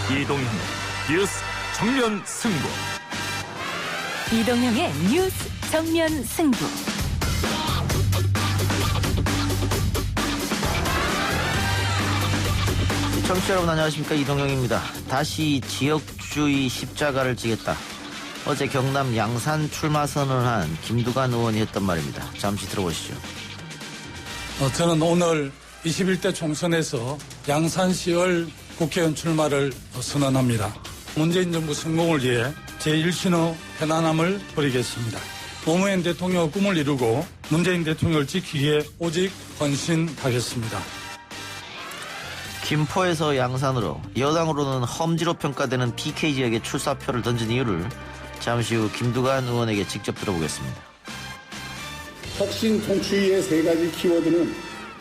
이동형 뉴스 정면 승부. 이동형의 뉴스 정면 승부. 청취자 여러분 안녕하십니까, 이동형입니다. 다시 지역주의 십자가를 지겠다. 어제 경남 양산 출마 선언한 김두관 의원이 했던 말입니다. 잠시 들어보시죠. 저는 오늘 21대 총선에서 양산시을 국회의원 출마를 선언합니다. 문재인 정부 성공을 위해 제1신호 편안함을 버리겠습니다. 노무현 대통령의 꿈을 이루고 문재인 대통령을 지키기 위해 오직 헌신하겠습니다. 김포에서 양산으로 여당으로는 험지로 평가되는 PK 지역에 출사표를 던진 이유를 잠시 후 김두관 의원에게 직접 들어보겠습니다. 혁신 통추위의 세 가지 키워드는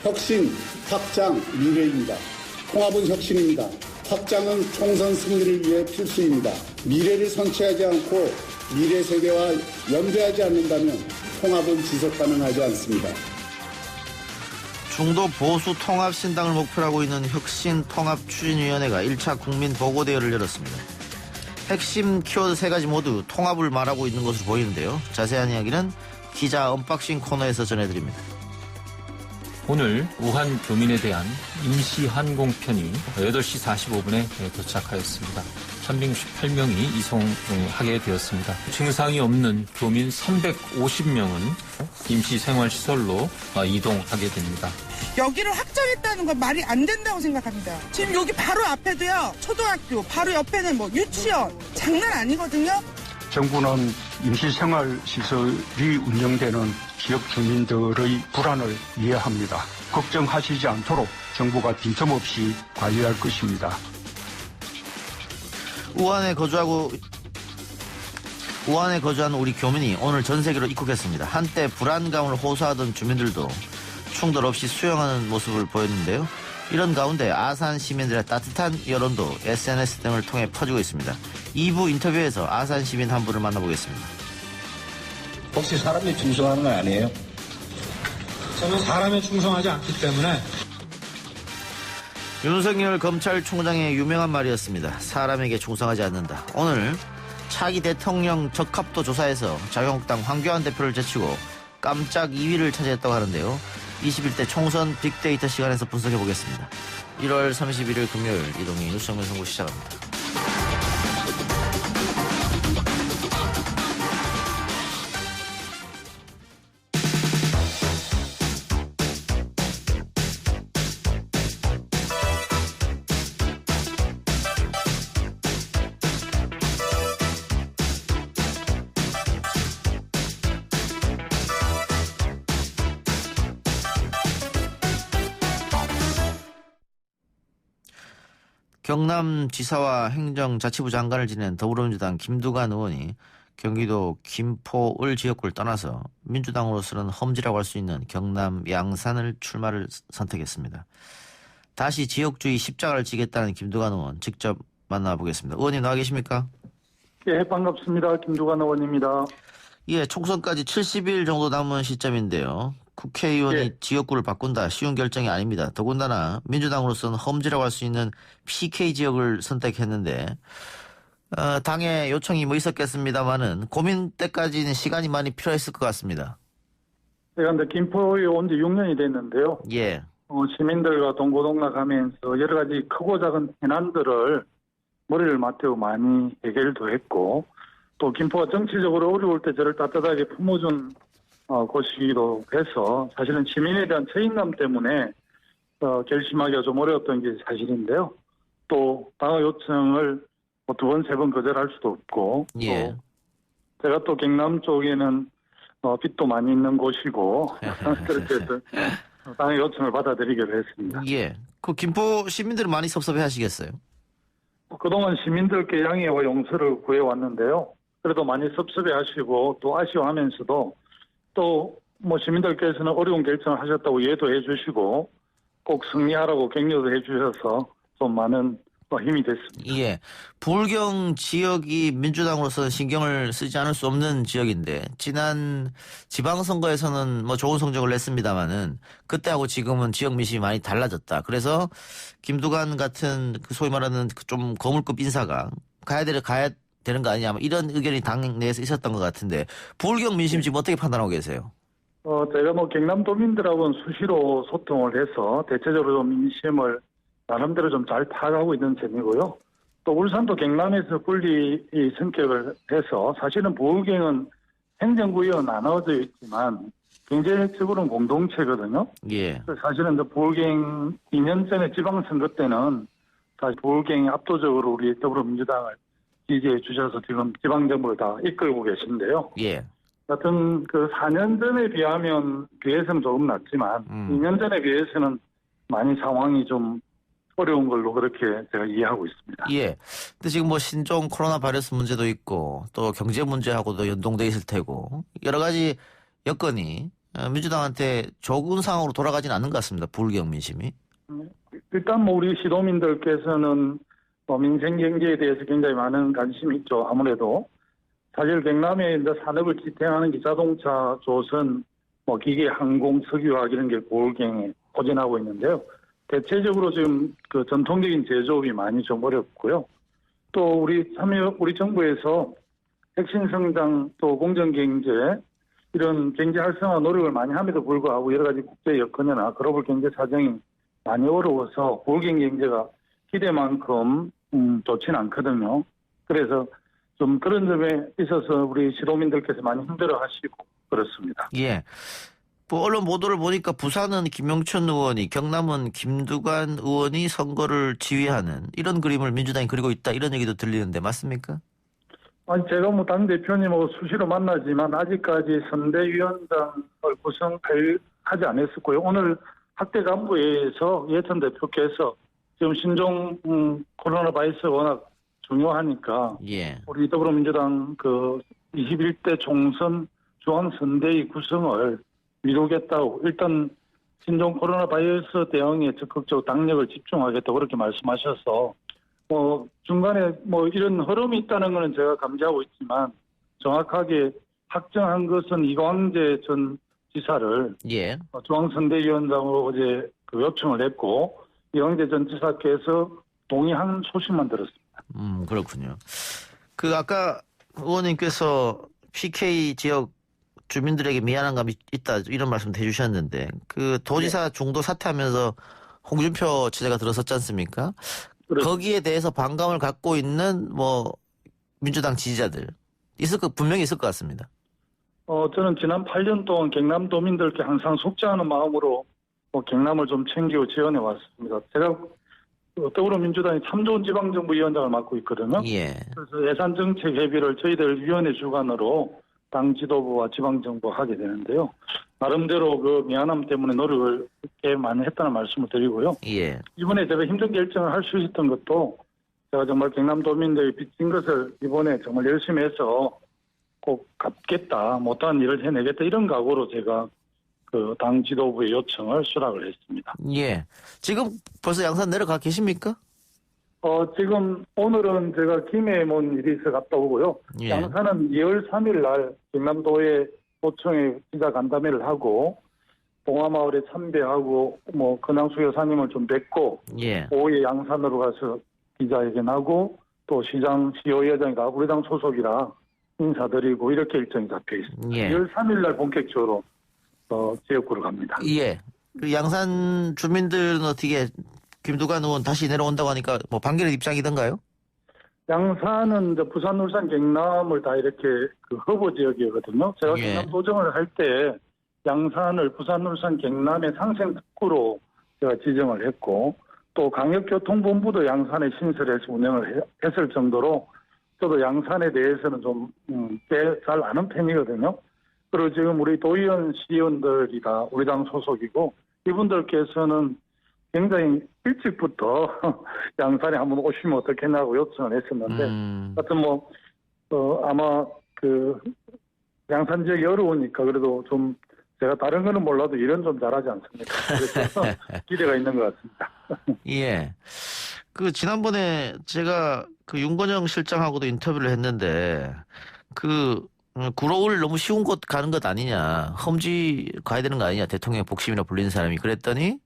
혁신, 확장, 미래입니다. 통합은 혁신입니다. 확장은 총선 승리를 위해 필수입니다. 미래를 선취하지 않고 미래 세대와 연대하지 않는다면 통합은 지속 가능하지 않습니다. 중도 보수 통합신당을 목표로 하고 있는 혁신통합추진위원회가 1차 국민보고대회를 열었습니다. 핵심 키워드 세 가지 모두 통합을 말하고 있는 것으로 보이는데요. 자세한 이야기는 기자 언박싱 코너에서 전해드립니다. 오늘 우한 교민에 대한 임시 항공편이 8시 45분에 도착하였습니다. 368명이 이송하게 되었습니다. 증상이 없는 교민 350명은 임시 생활시설로 이동하게 됩니다. 여기를 확정했다는 건 말이 안 된다고 생각합니다. 지금 여기 바로 앞에도요, 초등학교, 바로 옆에는 유치원, 장난 아니거든요. 정부는 임시생활시설이 운영되는 지역 주민들의 불안을 이해합니다. 걱정하시지 않도록 정부가 빈틈없이 관리할 것입니다. 우한에 거주한 우리 교민이 오늘 전 세계로 입국했습니다. 한때 불안감을 호소하던 주민들도 충돌 없이 수용하는 모습을 보였는데요. 이런 가운데 아산 시민들의 따뜻한 여론도 SNS 등을 통해 퍼지고 있습니다. 2부 인터뷰에서 아산 시민 한 분을 만나보겠습니다. 혹시 사람이 충성하는 건 아니에요? 저는 사람에 충성하지 않기 때문에. 윤석열 검찰총장의 유명한 말이었습니다. 사람에게 충성하지 않는다. 오늘 차기 대통령 적합도 조사에서 자유한국당 황교안 대표를 제치고 깜짝 2위를 차지했다고 하는데요. 21대 총선 빅데이터 시간에서 분석해보겠습니다. 1월 31일 금요일 이동희 뉴스 정면 승부 시작합니다. 경남지사와 행정자치부 장관을 지낸 더불어민주당 김두관 의원이 경기도 김포을 지역구를 떠나서 민주당으로서는 험지라고 할 수 있는 경남 양산을 출마를 선택했습니다. 다시 지역주의 십자가를 지겠다는 김두관 의원 직접 만나보겠습니다. 의원님 나와 계십니까? 예, 반갑습니다. 김두관 의원입니다. 예, 총선까지 70일 정도 남은 시점인데요. 국회의원이 예. 지역구를 바꾼다 쉬운 결정이 아닙니다. 더군다나 민주당으로서는 험지라고 할 수 있는 PK 지역을 선택했는데 당의 요청이 있었겠습니다만은 고민 때까지는 시간이 많이 필요했을 것 같습니다. 제가 근데 김포에 온 지 6년이 됐는데요. 예. 시민들과 동고동락하면서 여러 가지 크고 작은 해난들을 머리를 맞대고 많이 해결도 했고 또 김포가 정치적으로 어려울 때 저를 따뜻하게 품어준 곳이기도 해서 사실은 시민에 대한 책임감 때문에 결심하기가 좀 어려웠던 게 사실인데요. 또 당의 요청을 두 번, 세 번 거절할 수도 없고 예. 또 제가 또 경남 쪽에는 빚도 많이 있는 곳이고 그렇게 해서 당의 요청을 받아들이기로 했습니다. 예. 그 김포 시민들은 많이 섭섭해 하시겠어요? 그동안 시민들께 양해와 용서를 구해왔는데요. 그래도 많이 섭섭해 하시고 또 아쉬워하면서도 또 시민들께서는 어려운 결정을 하셨다고 이해도 해주시고 꼭 승리하라고 격려도 해주셔서 좀 많은 힘이 됐습니다. 예. 부울경 지역이 민주당으로서는 신경을 쓰지 않을 수 없는 지역인데 지난 지방선거에서는 뭐 좋은 성적을 냈습니다마는 그때하고 지금은 지역 민심이 많이 달라졌다. 그래서 김두관 같은 그 소위 말하는 좀 거물급 인사가 가야 되는 거 아니냐 이런 의견이 당 내에서 있었던 것 같은데 부울경 민심 지금 어떻게 판단하고 계세요? 제가 뭐 경남도민들하고는 수시로 소통을 해서 대체적으로 좀 민심을 나름대로 좀 잘 파악하고 있는 셈이고요. 또 울산도 경남에서 분리 성격을 해서 사실은 부울경은 행정구역은 나눠져 있지만 경제적으로는 공동체거든요. 예. 사실은 부울경 2년 전에 지방선거 때는 사실 부울경이 압도적으로 우리 더불어민주당을 지지해 주셔서 지금 지방정부를 다 이끌고 계신데요. 예. 같은 그 4년 전에 비해서는 조금 낫지만 2년 전에 비해서는 많이 상황이 좀 어려운 걸로 그렇게 제가 이해하고 있습니다. 예. 근데 지금 뭐 신종 코로나 바이러스 문제도 있고 또 경제 문제하고도 연동돼 있을 테고 여러 가지 여건이 민주당한테 좋은 상황으로 돌아가진 않는 것 같습니다. 부울경 민심이. 일단 뭐 우리 시도민들께서는 민생 경제에 대해서 굉장히 많은 관심이 있죠. 아무래도 사실 경남에 이제 산업을 지탱하는 자동차, 조선, 뭐 기계, 항공, 석유화학 이런 게 부울경에 포진하고 있는데요. 대체적으로 지금 그 전통적인 제조업이 많이 좀 어렵고요. 또 우리 정부에서 핵심 성장 또 공정 경제 이런 경제 활성화 노력을 많이 함에도 불구하고 여러 가지 국제 여건이나 글로벌 경제 사정이 많이 어려워서 부울경 경제가 기대만큼 좋지는 않거든요. 그래서 좀 그런 점에 있어서 우리 시도민들께서 많이 힘들어하시고 그렇습니다. 예. 뭐 언론 보도를 보니까 부산은 김영춘 의원이 경남은 김두관 의원이 선거를 지휘하는 이런 그림을 민주당이 그리고 있다 이런 얘기도 들리는데 맞습니까? 아니 제가 뭐 당대표님하고 수시로 만나지만 아직까지 선대위원장을 구성하지 않았었고요. 오늘 학대 간부회에서 예천 대표께서 지금 신종 코로나 바이러스가 워낙 중요하니까 예. 우리 더불어민주당 그 21대 총선 중앙선대위 구성을 미루겠다고 일단 신종 코로나 바이러스 대응에 적극적으로 당력을 집중하겠다고 그렇게 말씀하셔서 중간에 이런 흐름이 있다는 것은 제가 감지하고 있지만 정확하게 확정한 것은 이광재 전 지사를 예. 중앙선대위원장으로 어제 그 요청을 했고 이광재 전 지사께서 동의한 소식만 들었습니다. 그렇군요. 그 아까 의원님께서 PK 지역 주민들에게 미안한 감이 있다 이런 말씀도 해주셨는데 그 도지사 중도 사퇴하면서 홍준표 체제가 들어섰지 않습니까? 그렇습니다. 거기에 대해서 반감을 갖고 있는 민주당 지지자들 분명히 있을 것 같습니다. 저는 지난 8년 동안 경남도민들께 항상 속죄하는 마음으로 경남을 좀 챙기고 지원해 왔습니다. 제가 더불어민주당이 참 좋은 지방정부위원장을 맡고 있거든요. 예. 그래서 예산정책 협의를 저희들 위원회 주관으로 당 지도부와 지방정부가 하게 되는데요. 나름대로 그 미안함 때문에 노력을 꽤 많이 했다는 말씀을 드리고요. 예. 이번에 제가 힘든 결정을 할 수 있었던 것도 제가 정말 경남도민들이 빚진 것을 이번에 정말 열심히 해서 꼭 갚겠다, 못한 일을 해내겠다 이런 각오로 제가 그 당 지도부의 요청을 수락을 했습니다. 예. 지금 벌써 양산 내려가 계십니까? 지금 오늘은 제가 김해문 일이 있어 갔다 오고요. 예. 양산은 2월 3일 날 경남도에 도청에 기자 간담회를 하고 봉화마을에 참배하고 근황수 여사님을 좀 뵙고 예. 오후에 양산으로 가서 기자회견하고 또 시의회장이가 우리 당 소속이라 인사드리고 이렇게 일정이 잡혀 있습니다. 예. 2월 3일 날 본격적으로 지역구로 갑니다. 예. 그 양산 주민들은 어떻게 김두관 의원 다시 내려온다고 하니까 반기는 입장이던가요? 양산은 이제 부산, 울산, 경남을 다 이렇게 그 허브 지역이거든요. 제가 예. 경남 도정을 할 때 양산을 부산, 울산, 경남의 상생 특구로 제가 지정을 했고 또 강역교통본부도 양산에 신설해서 운영을 했을 정도로 저도 양산에 대해서는 좀 꽤 잘 아는 편이거든요. 그리고 지금 우리 도의원, 시의원들이 다 우리 당 소속이고 이분들께서는 굉장히 일찍부터 양산에 한번 오시면 어떻겠냐고 요청을 했었는데 하여튼 아마 그 양산 지역이 어려우니까 그래도 좀 제가 다른 거는 몰라도 일은 좀 잘하지 않습니까? 그래서 기대가 있는 것 같습니다. 예. 그 지난번에 제가 그 윤건영 실장하고도 인터뷰를 했는데 구로울 너무 쉬운 곳 가는 것 아니냐, 험지 가야 되는 거 아니냐, 대통령 복심이라 불리는 사람이. 그랬더니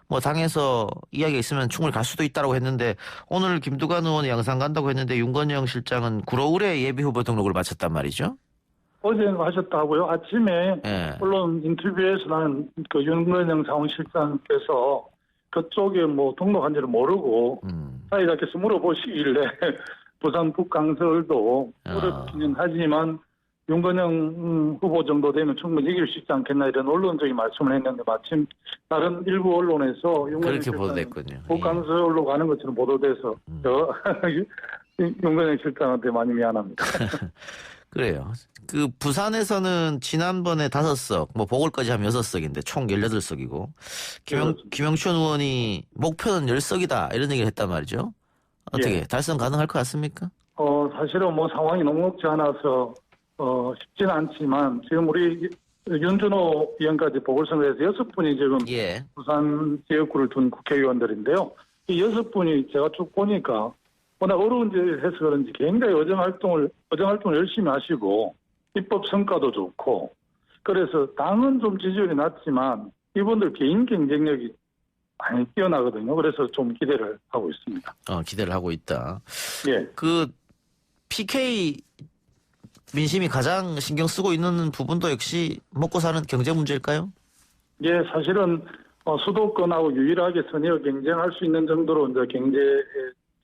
뭐 당에서 이야기가 있으면 충분히 갈 수도 있다라고 했는데, 오늘 김두관 의원이 양산 간다고 했는데 윤건영 실장은 구로울에 예비 후보 등록을 마쳤단 말이죠. 어제 하셨다고요? 아침에 예. 언론 인터뷰에서 나는 그 윤건영 사무실장께서 그쪽에 뭐 등록한지를 모르고 사회자께서 물어보시길래 부산 북강서울도 어렵기는 하지만 윤건영 후보 정도 되면 충분히 이길 수 있지 않겠나, 이런 언론적인 말씀을 했는데, 마침 다른 일부 언론에서 윤건영 그렇게 보도됐군요. 북강서울로 가는 것처럼 보도돼서 윤건영 실장한테 많이 미안합니다. 그래요. 그 부산에서는 지난번에 5석, 뭐 보궐까지 하면 6석인데 총 18석이고 김영춘 의원이 목표는 10석이다 이런 얘기를 했단 말이죠. 어떻게 예. 달성 가능할 것 같습니까? 사실은 뭐 상황이 녹록지 않아서 쉽지는 않지만, 지금 우리 윤준호 위원까지 보궐선거에서 6분이 지금 예. 부산 지역구를 둔 국회의원들인데요. 이 6분이 제가 쭉 보니까 워낙 어려운 일을 해서 그런지 굉장히 의정 활동을 열심히 하시고 입법 성과도 좋고, 그래서 당은 좀 지지율이 낮지만 이분들 개인 경쟁력이 많이 뛰어나거든요. 그래서 좀 기대를 하고 있습니다. 기대를 하고 있다. 예. 그 PK 민심이 가장 신경 쓰고 있는 부분도 역시 먹고 사는 경제 문제일까요? 예, 사실은 수도권하고 유일하게 선의어 경쟁할 수 있는 정도로 이제 경제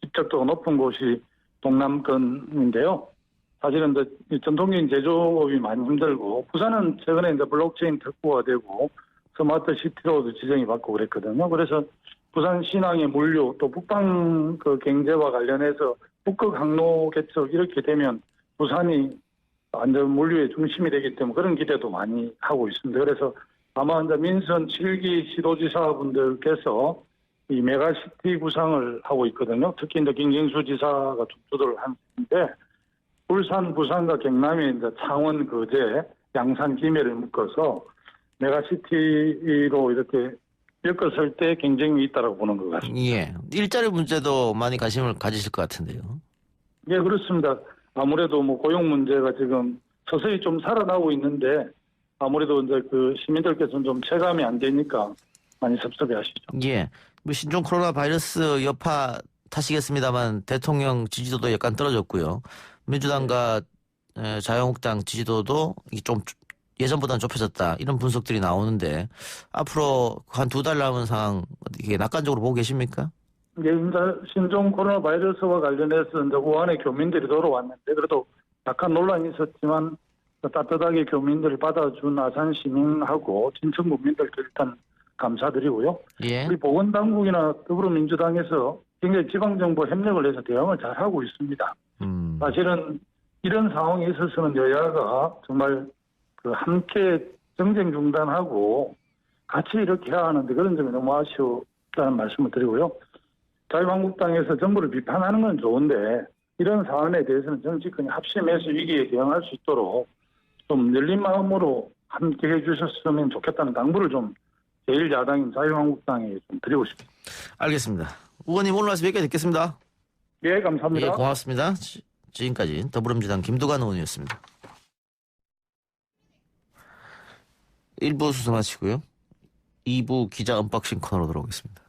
집적도가 높은 곳이 동남권인데요. 사실은 이제 전통적인 제조업이 많이 힘들고, 부산은 최근에 이제 블록체인 특구가 되고 스마트 시티로도 지정이 받고 그랬거든요. 그래서 부산 신항의 물류, 또 북방 그 경제와 관련해서 북극 항로 개척 이렇게 되면 부산이 완전 물류의 중심이 되기 때문에 그런 기대도 많이 하고 있습니다. 그래서 아마 이제 민선 7기 시도지사분들께서 이 메가시티 구상을 하고 있거든요. 특히 이제 김경수 지사가 좀 주도를 하는데, 울산, 부산과 경남에 이제 창원, 거제, 양산, 김해를 묶어서 메가시티로 이렇게 엮었을 때 경쟁이 있다라고 보는 것 같습니다. 예. 일자리 문제도 많이 관심을 가지실 것 같은데요. 예, 그렇습니다. 아무래도 뭐 고용 문제가 지금 서서히 좀 살아나고 있는데, 아무래도 이제 그 시민들께서는 좀 체감이 안 되니까 많이 섭섭해 하시죠. 예. 뭐 신종 코로나 바이러스 여파 탓이겠습니다만 대통령 지지도도 약간 떨어졌고요. 민주당과 자유한국당 지지도도 좀 예전보다는 좁혀졌다, 이런 분석들이 나오는데, 앞으로 한 2달 남은 상황 이게 낙관적으로 보고 계십니까? 예, 이제 신종 코로나 바이러스와 관련해서 이제 우한의 교민들이 돌아왔는데, 그래도 약간 논란이 있었지만 따뜻하게 교민들을 받아준 아산 시민하고 진천 국민들께 일단 감사드리고요. 예. 우리 보건당국이나 더불어민주당에서 굉장히 지방정부 협력을 해서 대응을 잘 하고 있습니다. 사실은 이런 상황에 있어서는 여야가 정말 그 함께 정쟁 중단하고 같이 이렇게 해야 하는데, 그런 점이 너무 아쉬웠다는 말씀을 드리고요. 자유한국당에서 정부를 비판하는 건 좋은데, 이런 사안에 대해서는 정치권이 합심해서 위기에 대응할 수 있도록 좀 열린 마음으로 함께 해주셨으면 좋겠다는 당부를 좀 제1야당인 자유한국당에 좀 드리고 싶습니다. 알겠습니다. 의원님 오늘 말씀 여기까지 듣겠습니다. 예, 감사합니다. 예, 고맙습니다. 지금까지 더불어민주당 김두관 의원이었습니다. 1부 수사 마치고요. 2부 기자 언박싱 코너로 돌아오겠습니다.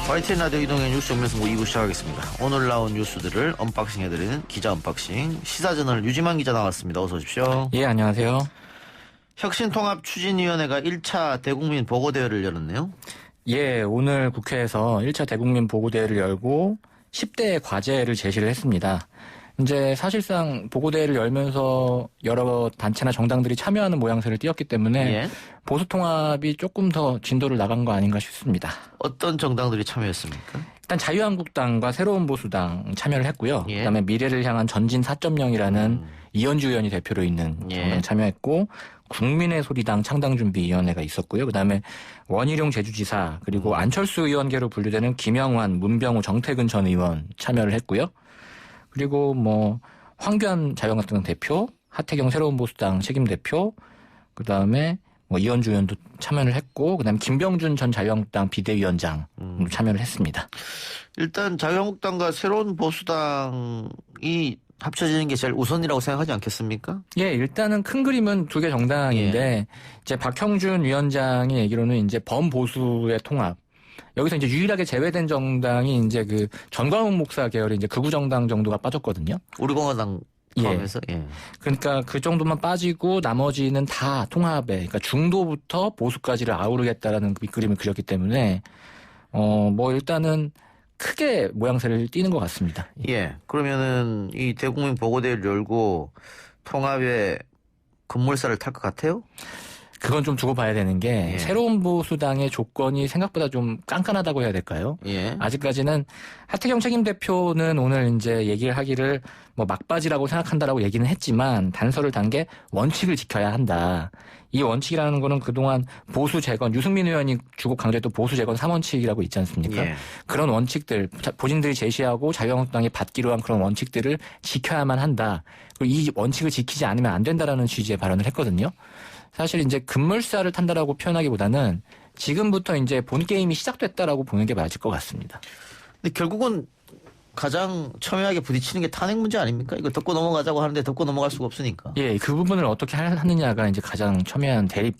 YTN 라디오 이동의 뉴스 정면승부 2부 시작하겠습니다. 오늘 나온 뉴스들을 언박싱해드리는 기자 언박싱, 시사저널 유지만 기자 나왔습니다. 어서 오십시오. 예, 안녕하세요. 혁신통합추진위원회가 1차 대국민 보고대회를 열었네요. 예, 오늘 국회에서 1차 대국민 보고대회를 열고 10대 과제를 제시를 했습니다. 이제 사실상 보고대회를 열면서 여러 단체나 정당들이 참여하는 모양새를 띄었기 때문에 예. 보수통합이 조금 더 진도를 나간 거 아닌가 싶습니다. 어떤 정당들이 참여했습니까? 일단 자유한국당과 새로운 보수당 참여를 했고요. 예. 그다음에 미래를 향한 전진 4.0이라는 이현주 의원이 대표로 있는 정당 참여했고, 국민의 소리당 창당준비위원회가 있었고요. 그다음에 원희룡 제주지사 그리고 안철수 의원계로 분류되는 김영환, 문병우, 정태근 전 의원 참여를 했고요. 그리고 뭐 황교안 자유한국당 대표, 하태경 새로운 보수당 책임대표, 그다음에 뭐 이현주 의원도 참여를 했고, 그다음에 김병준 전 자유한국당 비대위원장 참여를 했습니다. 일단 자유한국당과 새로운 보수당이 합쳐지는 게 제일 우선이라고 생각하지 않겠습니까? 예, 일단은 큰 그림은 두 개 정당인데 이제 박형준 위원장의 얘기로는 이제 범보수의 통합. 여기서 이제 유일하게 제외된 정당이 이제 그 전광훈 목사 계열의 이제 극우 정당 정도가 빠졌거든요. 우리공화당 포함해서. 예. 그러니까 그 정도만 빠지고 나머지는 다 통합에, 그러니까 중도부터 보수까지를 아우르겠다라는 그림을 그렸기 때문에 뭐 일단은 크게 모양새를 띠는 것 같습니다. 예. 그러면은 이 대국민 보고대회를 열고 통합에 급물살을 탈 것 같아요? 그건 좀 두고 봐야 되는 게 예. 새로운 보수당의 조건이 생각보다 좀 깐깐하다고 해야 될까요? 예. 아직까지는 하태경 책임대표는 오늘 이제 얘기를 하기를 뭐 막바지라고 생각한다라고 얘기는 했지만 단서를 단 게 원칙을 지켜야 한다. 이 원칙이라는 거는 그동안 보수 재건, 유승민 의원이 주고 강조했던 보수 재건 3원칙이라고 있지 않습니까? 예. 그런 원칙들, 본인들이 제시하고 자유한국당이 받기로 한 그런 원칙들을 지켜야만 한다. 그리고 이 원칙을 지키지 않으면 안 된다라는 취지의 발언을 했거든요. 사실 이제 급물살을 탄다라고 표현하기보다는 지금부터 이제 본 게임이 시작됐다라고 보는 게 맞을 것 같습니다. 근데 결국은 가장 첨예하게 부딪히는 게 탄핵 문제 아닙니까? 이거 덮고 넘어가자고 하는데 덮고 넘어갈 수가 없으니까. 예, 그 부분을 어떻게 하느냐가 이제 가장 첨예한 대립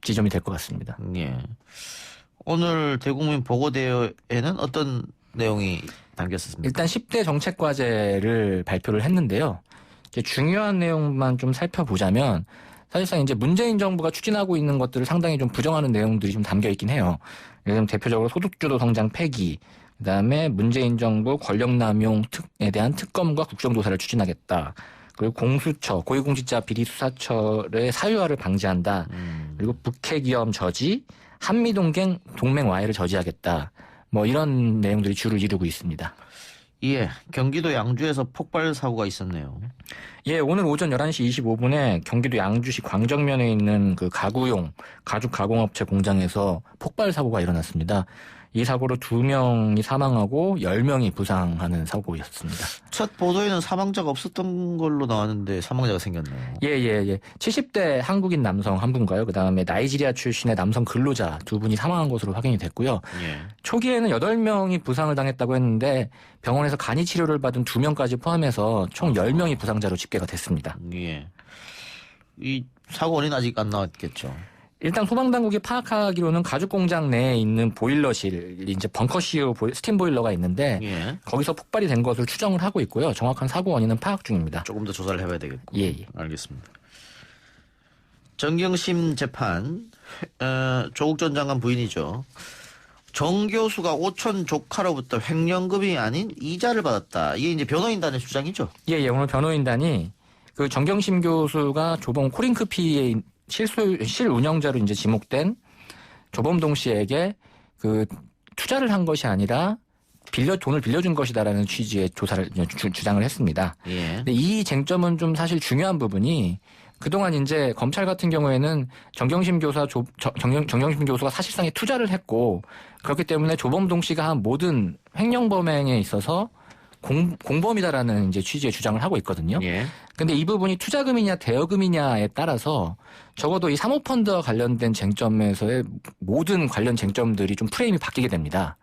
지점이 될 것 같습니다. 예. 오늘 대국민 보고대회에는 어떤 내용이 담겼습니까? 일단 10대 정책 과제를 발표를 했는데요. 이제 중요한 내용만 좀 살펴보자면 사실상 이제 문재인 정부가 추진하고 있는 것들을 상당히 좀 부정하는 내용들이 좀 담겨 있긴 해요. 예를 들면 대표적으로 소득주도 성장 폐기, 그다음에 문재인 정부 권력남용에 대한 특검과 국정조사를 추진하겠다. 그리고 공수처, 고위공직자 비리수사처의 사유화를 방지한다. 그리고 북핵위험 저지, 한미동맹 와해를 저지하겠다. 뭐 이런 내용들이 주를 이루고 있습니다. 예, 경기도 양주에서 폭발 사고가 있었네요. 예, 오늘 오전 11시 25분에 경기도 양주시 광정면에 있는 그 가구용 가죽 가공업체 공장에서 폭발 사고가 일어났습니다. 이 사고로 2명이 사망하고 10명이 부상하는 사고였습니다. 첫 보도에는 사망자가 없었던 걸로 나왔는데 사망자가 생겼네요. 예. 70대 한국인 남성 한 분과요. 그다음에 나이지리아 출신의 남성 근로자 2분이 사망한 것으로 확인이 됐고요. 예. 초기에는 8명이 부상을 당했다고 했는데 병원에서 간이 치료를 받은 2명까지 포함해서 총 10명이 부상자로 집계가 됐습니다. 예. 이 사고 원인 아직 안 나왔겠죠. 일단 소방당국이 파악하기로는 가죽 공장 내에 있는 보일러실, 이제 벙커시우 스팀 보일러가 있는데 예. 거기서 폭발이 된 것으로 추정을 하고 있고요. 정확한 사고 원인은 파악 중입니다. 조금 더 조사를 해봐야 되겠고. 예. 알겠습니다. 정경심 재판, 조국 전 장관 부인이죠. 정 교수가 오촌 조카로부터 횡령금이 아닌 이자를 받았다. 이게 이제 변호인단의 주장이죠. 예. 오늘 변호인단이 그 정경심 교수가 조범 코링크피의 실운영자로 이제 지목된 조범동 씨에게 그 투자를 한 것이 아니라 돈을 빌려준 것이다라는 취지의 조사를 주장을 했습니다. 예. 근데 이 쟁점은 좀 사실 중요한 부분이 그동안 이제 검찰 같은 경우에는 정경심 교수가 사실상의 투자를 했고 그렇기 때문에 조범동 씨가 한 모든 횡령 범행에 있어서 공범이다라는 이제 취지의 주장을 하고 있거든요. 예. 근데 이 부분이 투자금이냐 대여금이냐에 따라서 적어도 이 사모펀드와 관련된 쟁점에서의 모든 관련 쟁점들이 좀 프레임이 바뀌게 됩니다.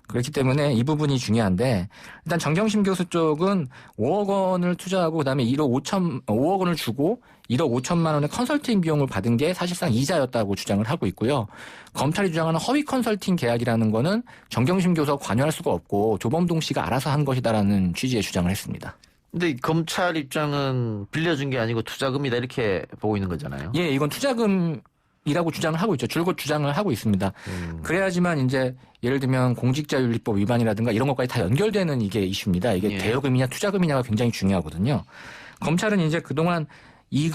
그렇기 때문에 이 부분이 중요한데 일단 정경심 교수 쪽은 5억 원을 투자하고 그다음에 5억 원을 주고 1억 5천만 원의 컨설팅 비용을 받은 게 사실상 이자였다고 주장을 하고 있고요. 검찰이 주장하는 허위 컨설팅 계약이라는 거는 정경심 교수가 관여할 수가 없고 조범동 씨가 알아서 한 것이다라는 취지의 주장을 했습니다. 근데 검찰 입장은 빌려준 게 아니고 투자금이다 이렇게 보고 있는 거잖아요. 예, 이건 투자금이라고 주장을 하고 있죠. 줄곧 주장을 하고 있습니다. 그래야지만 이제 예를 들면 공직자윤리법 위반이라든가 이런 것까지 다 연결되는 이게 이슈입니다. 이게 예. 대여금이냐 투자금이냐가 굉장히 중요하거든요. 검찰은 이제 그동안 이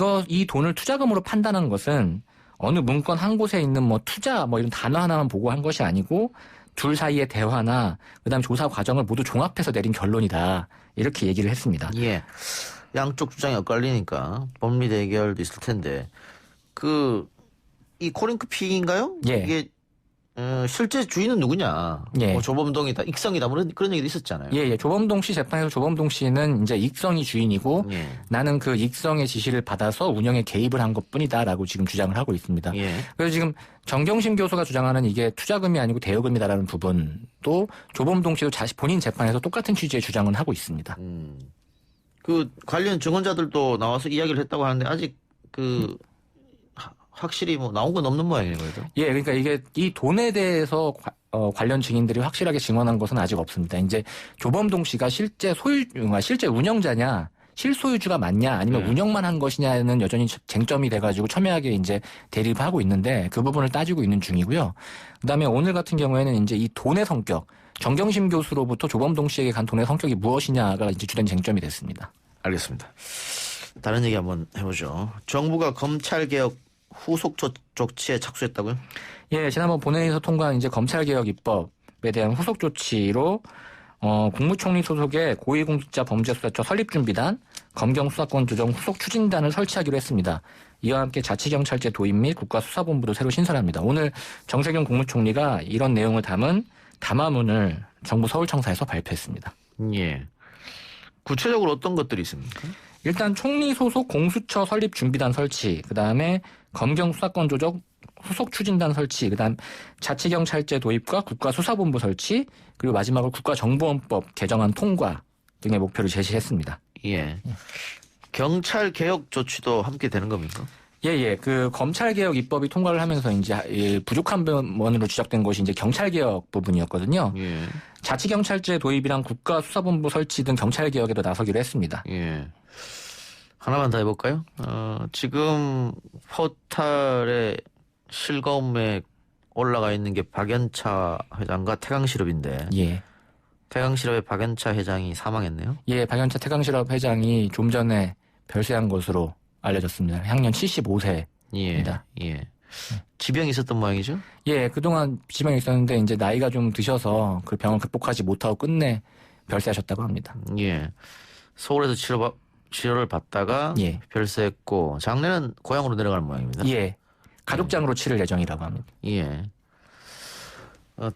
돈을 투자금으로 판단한 것은 어느 문건 한 곳에 있는 뭐 투자 뭐 이런 단어 하나만 보고 한 것이 아니고 둘 사이의 대화나 그다음 조사 과정을 모두 종합해서 내린 결론이다. 이렇게 얘기를 했습니다. 예. 양쪽 주장이 엇갈리니까 법리 대결도 있을 텐데 이 코링크 피인가요? 예. 이게 실제 주인은 누구냐? 예. 뭐 조범동이다, 익성이다, 뭐 그런 얘기도 있었잖아요. 예. 조범동 씨 재판에서 조범동 씨는 이제 익성이 주인이고 예. 나는 그 익성의 지시를 받아서 운영에 개입을 한 것뿐이다라고 지금 주장을 하고 있습니다. 예. 그래서 지금 정경심 교수가 주장하는 이게 투자금이 아니고 대여금이다라는 부분도 조범동 씨도 본인 재판에서 똑같은 취지의 주장은 하고 있습니다. 그 관련 증언자들도 나와서 이야기를 했다고 하는데 아직 확실히 뭐 나온 건 없는 모양이에요, 그래도. 예, 그러니까 이게 이 돈에 대해서 관련 증인들이 확실하게 증언한 것은 아직 없습니다. 이제 조범동 씨가 실제 운영자냐, 실소유주가 맞냐, 아니면 운영만 한 것이냐는 여전히 쟁점이 돼가지고 첨예하게 이제 대립을 하고 있는데 그 부분을 따지고 있는 중이고요. 그다음에 오늘 같은 경우에는 이제 이 돈의 성격, 정경심 교수로부터 조범동 씨에게 간 돈의 성격이 무엇이냐가 이제 주된 쟁점이 됐습니다. 알겠습니다. 다른 얘기 한번 해보죠. 정부가 검찰개혁 후속 조치에 착수했다고요? 예, 지난번 본회의에서 통과한 이제 검찰개혁 입법에 대한 후속 조치로 국무총리 소속의 고위공직자범죄수사처 설립준비단, 검경수사권 조정 후속 추진단을 설치하기로 했습니다. 이와 함께 자치경찰제 도입 및 국가수사본부도 새로 신설합니다. 오늘 정세균 국무총리가 이런 내용을 담은 담화문을 정부 서울청사에서 발표했습니다. 예. 구체적으로 어떤 것들이 있습니까? 일단 총리 소속 공수처 설립 준비단 설치, 그다음에 검경 수사권 조정 후속 추진단 설치, 그다음 자치경찰제 도입과 국가수사본부 설치, 그리고 마지막으로 국가정보원법 개정안 통과 등의 목표를 제시했습니다. 예. 경찰 개혁 조치도 함께 되는 겁니까? 예. 그 검찰개혁 입법이 통과를 하면서 이제 부족한 면으로 지적된 것이 이제 경찰개혁 부분이었거든요. 예. 자치경찰제 도입이랑 국가수사본부 설치 등 경찰개혁에도 나서기로 했습니다. 예. 하나만 더 해볼까요? 지금 포탈에 실검에 올라가 있는 게 박연차 회장과 태강실업인데. 예. 태강실업의 박연차 회장이 사망했네요. 예, 박연차 태강실업 회장이 좀 전에 별세한 것으로 알려졌습니다. 향년 75세입니다. 예. 지병이 있었던 모양이죠? 예, 그동안 지병이 있었는데 이제 나이가 좀 드셔서 그 병을 극복하지 못하고 끝내 별세하셨다고 합니다. 예. 서울에서 치료를 받다가 예. 별세했고 장례는 고향으로 내려가는 모양입니다. 예. 가족장으로 치를 예정이라고 합니다. 예.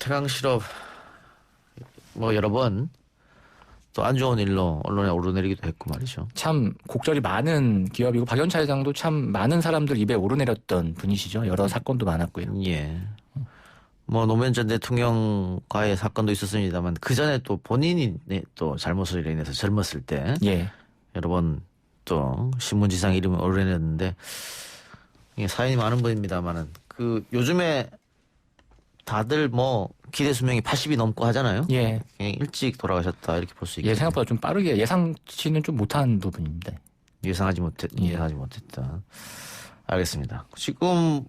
태강실업 뭐 여러 번 또 안 좋은 일로 언론에 오르내리기도 했고 말이죠. 참 곡절이 많은 기업이고 박연차 회장도 참 많은 사람들 입에 오르내렸던 분이시죠. 여러 사건도 많았고요. 예. 뭐 노무현 전 대통령과의 사건도 있었습니다만 그 전에 또 본인이 또 잘못을 인해서 젊었을 때 예. 여러 번 또 신문지상 이름을 오르내렸는데 사연이 많은 분입니다만은 그 요즘에 다들 뭐 기대 수명이 80이 넘고 하잖아요. 예. 일찍 돌아가셨다 이렇게 볼 수 있겠네요. 예, 생각보다 좀 빠르게 예상치는 좀 못한 부분입니다. 예상하지 못했다. 알겠습니다. 지금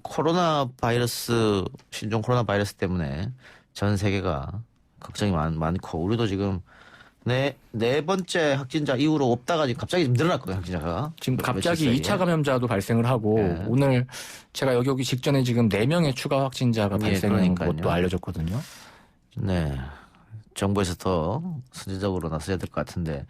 코로나 바이러스 신종 코로나 바이러스 때문에 전 세계가 걱정이 많고 우리도 지금 네 번째 확진자 이후로 없다가 지금 갑자기 좀 늘어났거든요. 확진자가. 지금 갑자기 2차 감염자도 발생을 하고 예. 오늘 제가 여기 오기 직전에 지금 4명의 추가 확진자가 발생한 그러니까요. 것도 알려졌거든요. 네. 정부에서 더 선제적으로 나서야 될 것 같은데.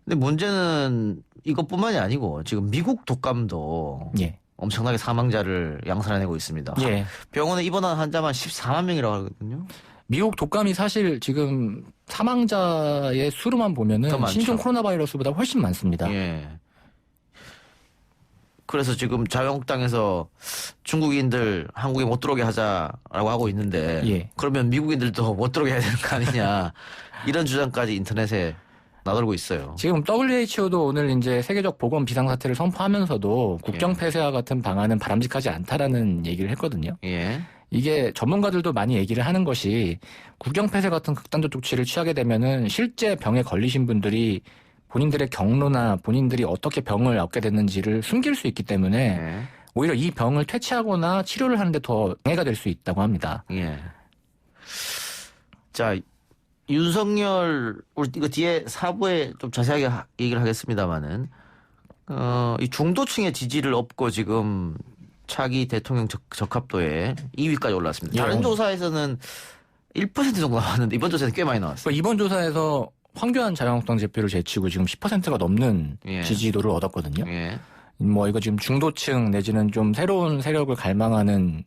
근데 문제는 이것뿐만이 아니고 지금 미국 독감도 예. 엄청나게 사망자를 양산해내고 있습니다. 예. 병원에 입원한 환자만 14만 명이라고 하거든요. 미국 독감이 사실 지금 사망자의 수로만 보면은 신종 코로나 바이러스보다 훨씬 많습니다. 예. 그래서 지금 자유한국당에서 중국인들 한국에 못 들어오게 하자라고 하고 있는데 예. 그러면 미국인들도 못 들어오게 해야 되는 거 아니냐 이런 주장까지 인터넷에 나돌고 있어요. 지금 WHO도 오늘 이제 세계적 보건 비상사태를 선포하면서도 국경 폐쇄와 같은 방안은 바람직하지 않다라는 얘기를 했거든요. 예. 이게 전문가들도 많이 얘기를 하는 것이 국경 폐쇄 같은 극단적 조치를 취하게 되면은 실제 병에 걸리신 분들이 본인들의 경로나 본인들이 어떻게 병을 얻게 됐는지를 숨길 수 있기 때문에 오히려 이 병을 퇴치하거나 치료를 하는데 더 방해가 될 수 있다고 합니다. 예. 자, 윤석열 우리 이거 뒤에 4부에 좀 자세하게 얘기를 하겠습니다만은 이 중도층의 지지를 얻고 지금 차기 대통령 적합도에 2위까지 올랐습니다. 다른 조사에서는 1% 정도 나왔는데 이번 조사에서 꽤 많이 나왔어요. 이번 조사에서 황교안 자유한국당 대표를 제치고 지금 10%가 넘는 예. 지지도를 얻었거든요. 예. 뭐 이거 지금 중도층 내지는 좀 새로운 세력을 갈망하는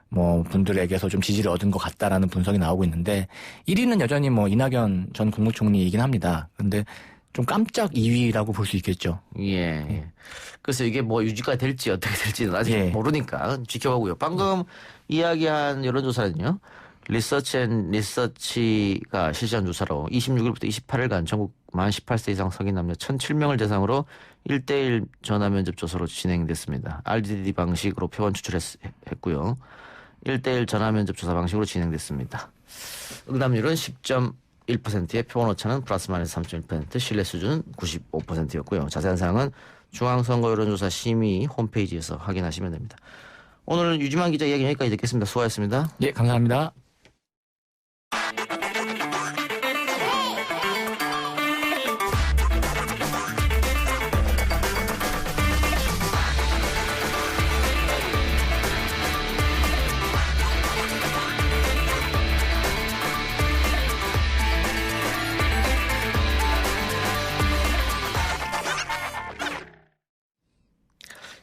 뭐 분들에게서 좀 지지를 얻은 것 같다라는 분석이 나오고 있는데 1위는 여전히 뭐 이낙연 전 국무총리이긴 합니다. 근데 좀 깜짝 2위라고 볼 수 있겠죠. 예. 그래서 이게 뭐 유지가 될지 어떻게 될지는 아직 예. 모르니까 지켜보고요. 방금 이야기한 여론조사는요. 리서치가 실시한 조사로 26일부터 28일간 전국 만 18세 이상 성인 남녀 1,007명을 대상으로 1대1 전화 면접 조사로 진행됐습니다. RDD 방식으로 표본 추출했고요. 1대1 전화 면접 조사 방식으로 진행됐습니다. 응답률은 10.1%의 표본 오차는 플러스 마이너스 3.1%, 신뢰 수준은 95%였고요. 자세한 사항은 중앙선거 여론조사 심의 홈페이지에서 확인하시면 됩니다. 오늘 유지만 기자 이야기 여기까지 듣겠습니다. 수고하셨습니다. 예, 감사합니다.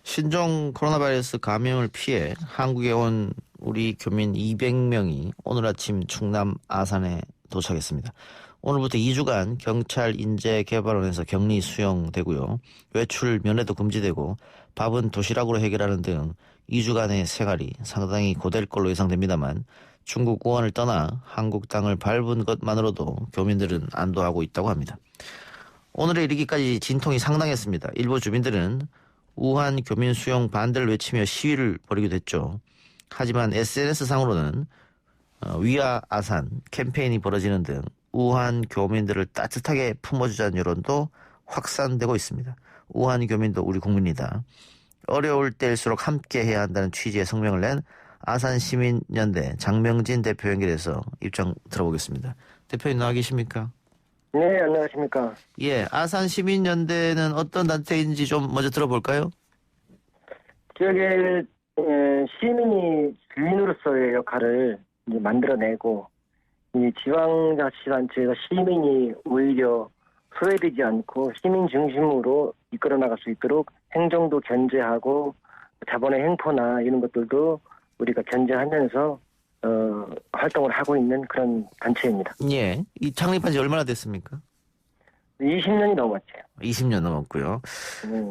신종 코로나 바이러스 감염을 피해 한국에 온 우리 교민 200명이 오늘 아침 충남 아산에 도착했습니다. 오늘부터 2주간 경찰 인재개발원에서 격리 수용되고요. 외출 면회도 금지되고 밥은 도시락으로 해결하는 등 2주간의 생활이 상당히 고될 걸로 예상됩니다만 중국 우한을 떠나 한국 땅을 밟은 것만으로도 교민들은 안도하고 있다고 합니다. 오늘에 이르기까지 진통이 상당했습니다. 일부 주민들은 우한 교민 수용 반대를 외치며 시위를 벌이기도 했죠. 하지만 SNS상으로는 위아 아산 캠페인이 벌어지는 등 우한 교민들을 따뜻하게 품어주자는 여론도 확산되고 있습니다. 우한 교민도 우리 국민이다. 어려울 때일수록 함께해야 한다는 취지의 성명을 낸 아산시민연대 장명진 대표 연결해서 입장 들어보겠습니다. 대표님 나와 계십니까? 네, 안녕하십니까. 예, 아산시민연대는 어떤 단체인지 좀 먼저 들어볼까요? 지역의 시민이 주인으로서의 역할을 이제 만들어내고 이 지방자치단체가 시민이 오히려 소외되지 않고 시민 중심으로 이끌어 나갈 수 있도록 행정도 견제하고 자본의 횡포나 이런 것들도 우리가 견제하면서 활동을 하고 있는 그런 단체입니다. 예, 이 창립한 지 얼마나 됐습니까? 20년이 넘었죠. 20년 넘었고요.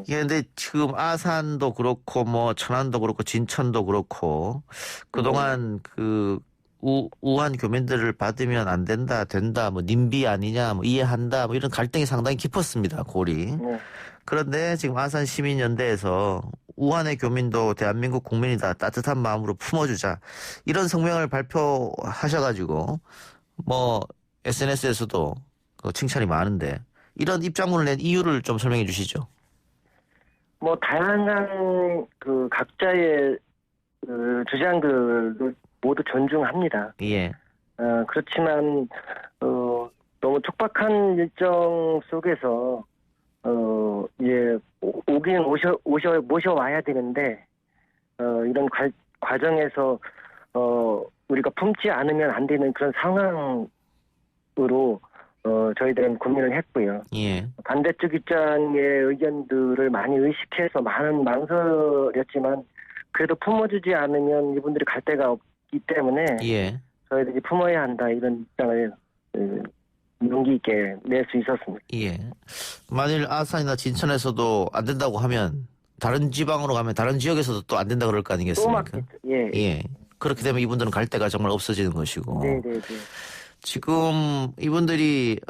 예, 근데 지금 아산도 그렇고 뭐 천안도 그렇고 진천도 그렇고 그동안 그 우한 교민들을 받으면 안 된다, 된다, 뭐 님비 아니냐, 뭐 이해한다, 뭐 이런 갈등이 상당히 깊었습니다. 골이. 그런데 지금 아산 시민연대에서 우한의 교민도 대한민국 국민이다, 따뜻한 마음으로 품어주자 이런 성명을 발표하셔가지고 뭐 SNS에서도 칭찬이 많은데 이런 입장문을 낸 이유를 좀 설명해 주시죠. 뭐 다양한 그 각자의 그 주장들을 모두 존중합니다. 예. 그렇지만 너무 촉박한 일정 속에서 예 오긴 모셔와야 되는데 이런 과정에서 우리가 품지 않으면 안 되는 그런 상황으로 저희들은 고민을 했고요. 예. 반대쪽 입장의 의견들을 많이 의식해서 많은 망설였지만 그래도 품어주지 않으면 이분들이 갈 데가 없기 때문에 예. 저희들이 품어야 한다 이런 입장을 용기 있게 낼 수 있었습니다. 예. 만일 아산이나 진천에서도 안 된다고 하면 다른 지방으로 가면 다른 지역에서도 또 안 된다 그럴 거 아니겠습니까? 또 맞겠죠. 예. 예. 그렇게 되면 이분들은 갈 데가 정말 없어지는 것이고. 네네네. 지금 이분들이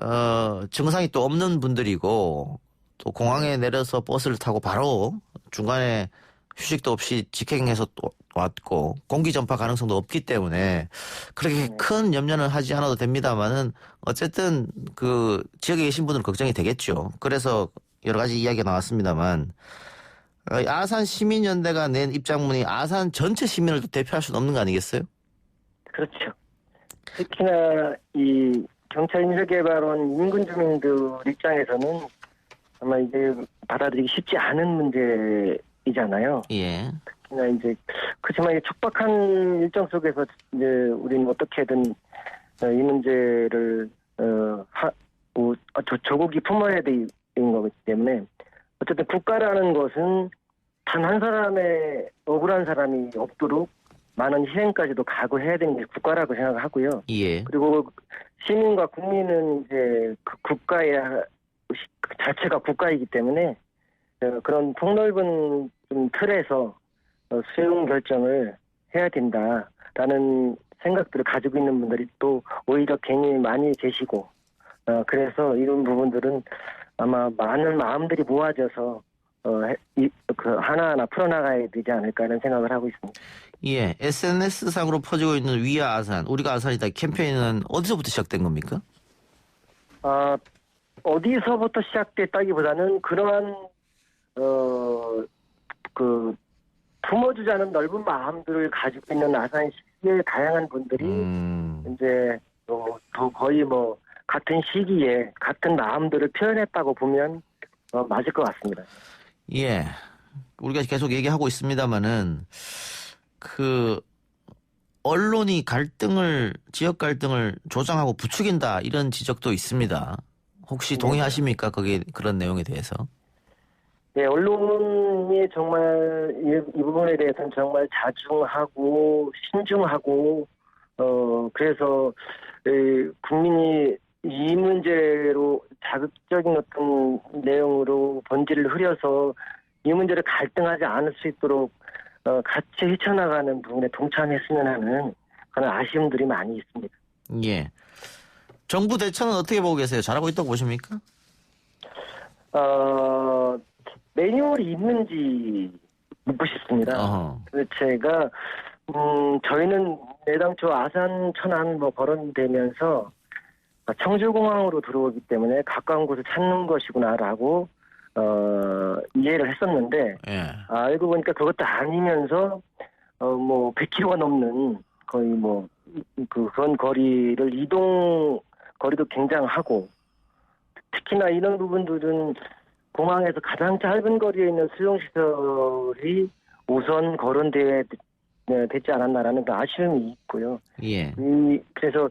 증상이 또 없는 분들이고 또 공항에 내려서 버스를 타고 바로 중간에 휴식도 없이 직행해서 또 왔고 공기 전파 가능성도 없기 때문에 그렇게 큰 염려는 하지 않아도 됩니다만은 어쨌든 그 지역에 계신 분들은 걱정이 되겠죠. 그래서 여러 가지 이야기가 나왔습니다만 아산 시민연대가 낸 입장문이 아산 전체 시민을 대표할 수는 없는 거 아니겠어요? 그렇죠. 특히나 이 경찰 인재개발원 인근 주민들 입장에서는 아마 이제 받아들이기 쉽지 않은 문제이잖아요. 예. 특히나 이제 그렇지만 이 촉박한 일정 속에서 이제 우리는 어떻게든 이 문제를 조국이 품어야 되는 거기 때문에 어쨌든 국가라는 것은 단 한 사람의 억울한 사람이 없도록 많은 희생까지도 각오해야 되는 게 국가라고 생각하고요. 예. 그리고 시민과 국민은 이제 그 국가의 자체가 국가이기 때문에 그런 폭넓은 좀 틀에서 수용 결정을 해야 된다라는 생각들을 가지고 있는 분들이 또 오히려 괜히 많이 계시고 그래서 이런 부분들은 아마 많은 마음들이 모아져서 그 하나하나 풀어나가야 되지 않을까 하는 생각을 하고 있습니다. 예, SNS상으로 퍼지고 있는 위아 아산, 우리가 아산이다 캠페인은 어디서부터 시작된 겁니까? 어디서부터 시작됐다기보다는 그러한 그 품어주자는 넓은 마음들을 가지고 있는 아산시의 다양한 분들이 이제 또 거의 뭐 같은 시기에 같은 마음들을 표현했다고 보면 맞을 것 같습니다. 예, 우리가 계속 얘기하고 있습니다만은 그 언론이 지역 갈등을 조장하고 부추긴다 이런 지적도 있습니다. 혹시 동의하십니까? 거기에 그런 내용에 대해서? 네, 언론이 정말 이 부분에 대해서는 정말 자중하고 신중하고 그래서 국민이 이 문제로 자극적인 어떤 내용으로 본질을 흐려서 이 문제를 갈등하지 않을 수 있도록 같이 헤쳐나가는 부분에 동참했으면 하는 그런 아쉬움들이 많이 있습니다. 예. 정부 대처는 어떻게 보고 계세요? 잘하고 있다고 보십니까? 매뉴얼이 있는지 묻고 싶습니다. 제가 저희는 애당초 아산 천안 거론되면서 청주공항으로 들어오기 때문에 가까운 곳을 찾는 것이구나라고 이해를 했었는데 알고 보니까 그것도 아니면서 100km가 넘는 거의 그런 거리를 이동 거리도 굉장하고 특히나 이런 부분들은 공항에서 가장 짧은 거리에 있는 수용시설이 우선 거론되지 않았나라는 그 아쉬움이 있고요. 예. 그래서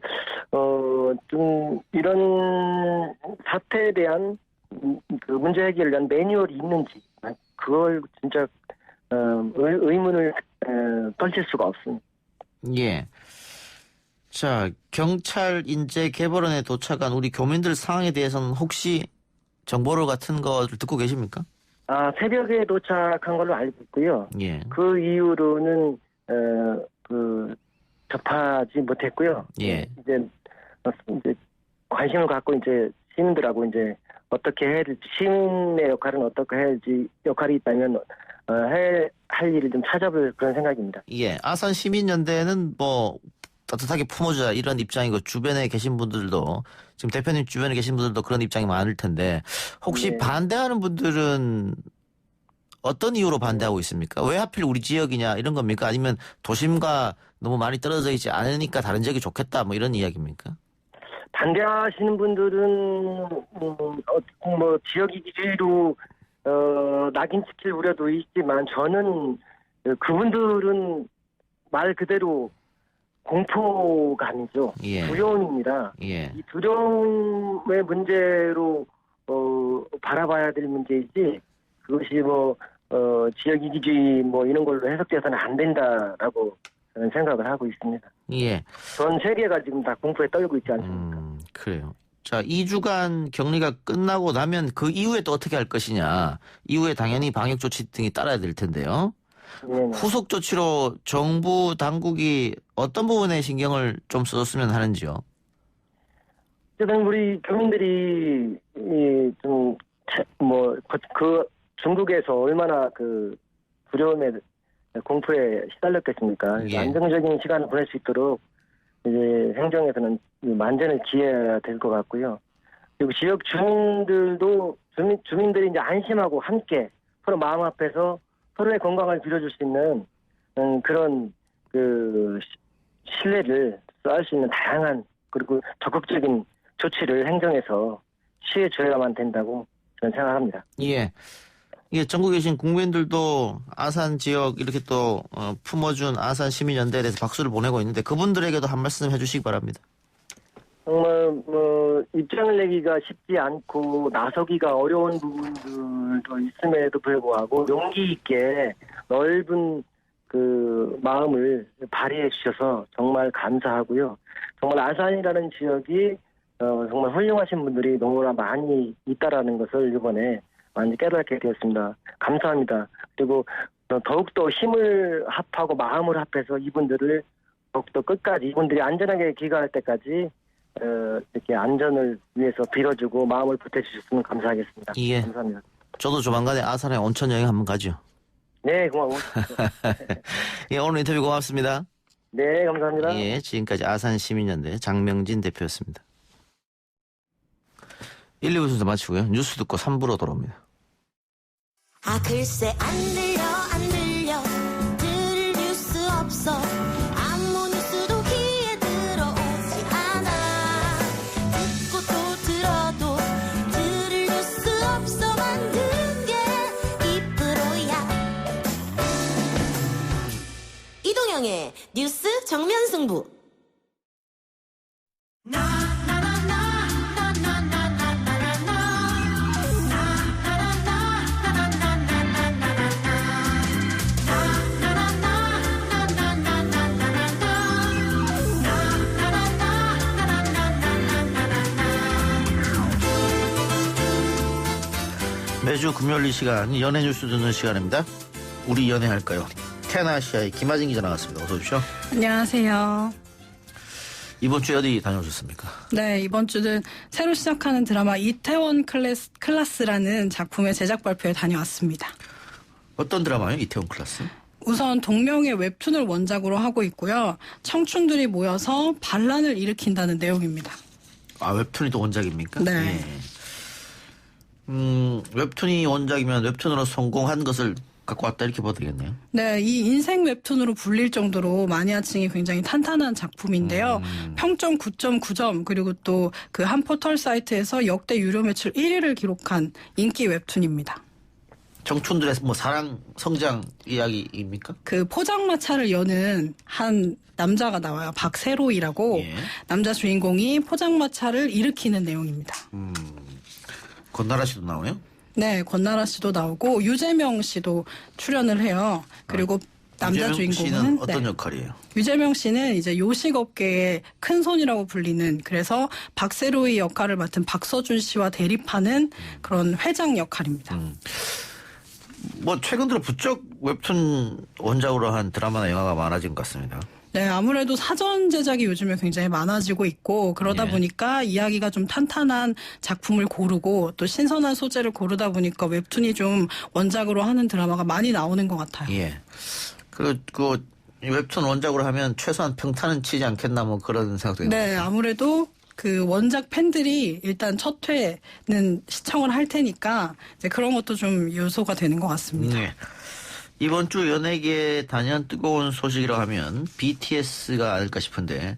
좀 이런 사태에 대한 그 문제 해결을 위한 매뉴얼이 있는지 그걸 진짜 의문을 떨칠 수가 없습니다. 예. 자, 경찰 인재 개발원에 도착한 우리 교민들 상황에 대해서는 혹시 정보를 같은 거를 듣고 계십니까? 새벽에 도착한 걸로 알고 있고요. 예. 그 이후로는 접하지 못했고요. 예. 이제 관심을 갖고 이제 시민들하고 이제 어떻게 해야 될지 시민의 역할은 어떻게 해야지 역할이 있다면 할 일을 좀 찾아볼 그런 생각입니다. 예. 아산 시민연대는 따뜻하게 품어주자 이런 입장이고 주변에 계신 분들도 지금 대표님 주변에 계신 분들도 그런 입장이 많을 텐데 혹시 반대하는 분들은 어떤 이유로 반대하고 있습니까? 왜 하필 우리 지역이냐 이런 겁니까? 아니면 도심과 너무 많이 떨어져 있지 않으니까 다른 지역이 좋겠다 이런 이야기입니까? 반대하시는 분들은 지역 이기주의로 낙인 찍힐 우려도 있지만 저는 그분들은 말 그대로 공포감이죠. 예. 두려움입니다. 예. 이 두려움의 문제로 바라봐야 될 문제이지 그것이 지역 이기주의 이런 걸로 해석돼서는 안 된다라고 저는 생각을 하고 있습니다. 예. 전 세계가 지금 다 공포에 떨고 있지 않습니까? 그래요. 자, 2주간 격리가 끝나고 나면 그 이후에 또 어떻게 할 것이냐. 이후에 당연히 방역 조치 등이 따라야 될 텐데요. 후속 조치로 정부 당국이 어떤 부분에 신경을 좀 써줬으면 하는지요? 어쨌든 우리 교민들이 중국에서 얼마나 그 두려움에 공포에 시달렸겠습니까? 예. 안정적인 시간을 보낼 수 있도록 이제 행정에서는 만전을 기해야 될 것 같고요. 그리고 지역 주민들이 이제 안심하고 함께 서로 마음 앞에서 서로의 건강을 빌어줄 수 있는 그런 신뢰를 쌓을 수 있는 다양한 그리고 적극적인 조치를 행정에서 취해줘야만 된다고 저는 생각합니다. 예. 전국에 계신 국민들도 아산 지역 이렇게 또 품어준 아산 시민연대에 대해서 박수를 보내고 있는데 그분들에게도 한 말씀 해주시기 바랍니다. 정말 입장을 내기가 쉽지 않고 나서기가 어려운 부분들도 있음에도 불구하고 용기 있게 넓은 그 마음을 발휘해 주셔서 정말 감사하고요. 정말 아산이라는 지역이 정말 훌륭하신 분들이 너무나 많이 있다라는 것을 이번에 많이 깨닫게 되었습니다. 감사합니다. 그리고 더욱더 힘을 합하고 마음을 합해서 이분들을 더욱더 끝까지 이분들이 안전하게 귀가할 때까지 이렇게 안전을 위해서 빌어주고 마음을 보태주셨으면 감사하겠습니다. 예. 감사합니다. 저도 조만간에 아산에 온천 여행 한번 가죠. 네, 고마워요. 예, 오늘 인터뷰 고맙습니다. 네, 감사합니다. 예, 지금까지 아산시민연대 장명진 대표였습니다. 1, 2부 순서 마치고요. 뉴스 듣고 3부로 돌아옵니다. 아 글쎄 안 들려 들을 뉴스 없어 아무 뉴스도 귀에 들어오지 않아 듣고 또 들어도 들을 뉴스 없어 만든 게 이 프로야 이동영의 뉴스 정면 승부 매주 금요일 이 시간 연예 뉴스 듣는 시간입니다. 우리 연예할까요? 테나시아의 김하진 기자 나왔습니다. 어서 오십시오. 안녕하세요. 이번 주에 어디 다녀오셨습니까? 네, 이번 주는 새로 시작하는 드라마 이태원 클라스라는 작품의 제작 발표에 다녀왔습니다. 어떤 드라마요? 이태원 클라스? 우선 동명의 웹툰을 원작으로 하고 있고요. 청춘들이 모여서 반란을 일으킨다는 내용입니다. 아, 웹툰이 또 원작입니까? 네. 예. 웹툰이 원작이면 웹툰으로 성공한 것을 갖고 왔다 이렇게 봐도 되겠네요. 네, 이 인생 웹툰으로 불릴 정도로 마니아층이 굉장히 탄탄한 작품인데요. 평점 9.9점 그리고 또 그 한 포털 사이트에서 역대 유료 매출 1위를 기록한 인기 웹툰입니다. 청춘들의 뭐 사랑 성장 이야기입니까? 그 포장마차를 여는 한 남자가 나와요. 박세로이라고. 예. 남자 주인공이 포장마차를 일으키는 내용입니다. 권나라 씨도 나오네요? 네, 권나라 씨도 나오고 유재명 씨도 출연을 해요. 그리고 남자 유재명 주인공은 씨는 어떤 역할이에요? 유재명 씨는 이제 요식업계의 큰 손이라고 불리는 그래서 박세로이 역할을 맡은 박서준 씨와 대립하는 그런 회장 역할입니다. 뭐 최근 들어 부쩍 웹툰 원작으로 한 드라마나 영화가 많아진 것 같습니다. 네, 아무래도 사전 제작이 요즘에 굉장히 많아지고 있고 그러다 예. 보니까 이야기가 좀 탄탄한 작품을 고르고 또 신선한 소재를 고르다 보니까 웹툰이 좀 원작으로 하는 드라마가 많이 나오는 것 같아요. 예. 그리고 그 웹툰 원작으로 하면 최소한 평탄은 치지 않겠나 뭐 그런 생각도 있는 네, 아무래도 그 원작 팬들이 일단 첫 회는 시청을 할 테니까 이제 그런 것도 좀 요소가 되는 것 같습니다. 네. 이번 주 연예계에 단연 뜨거운 소식이라고 하면 BTS가 아닐까 싶은데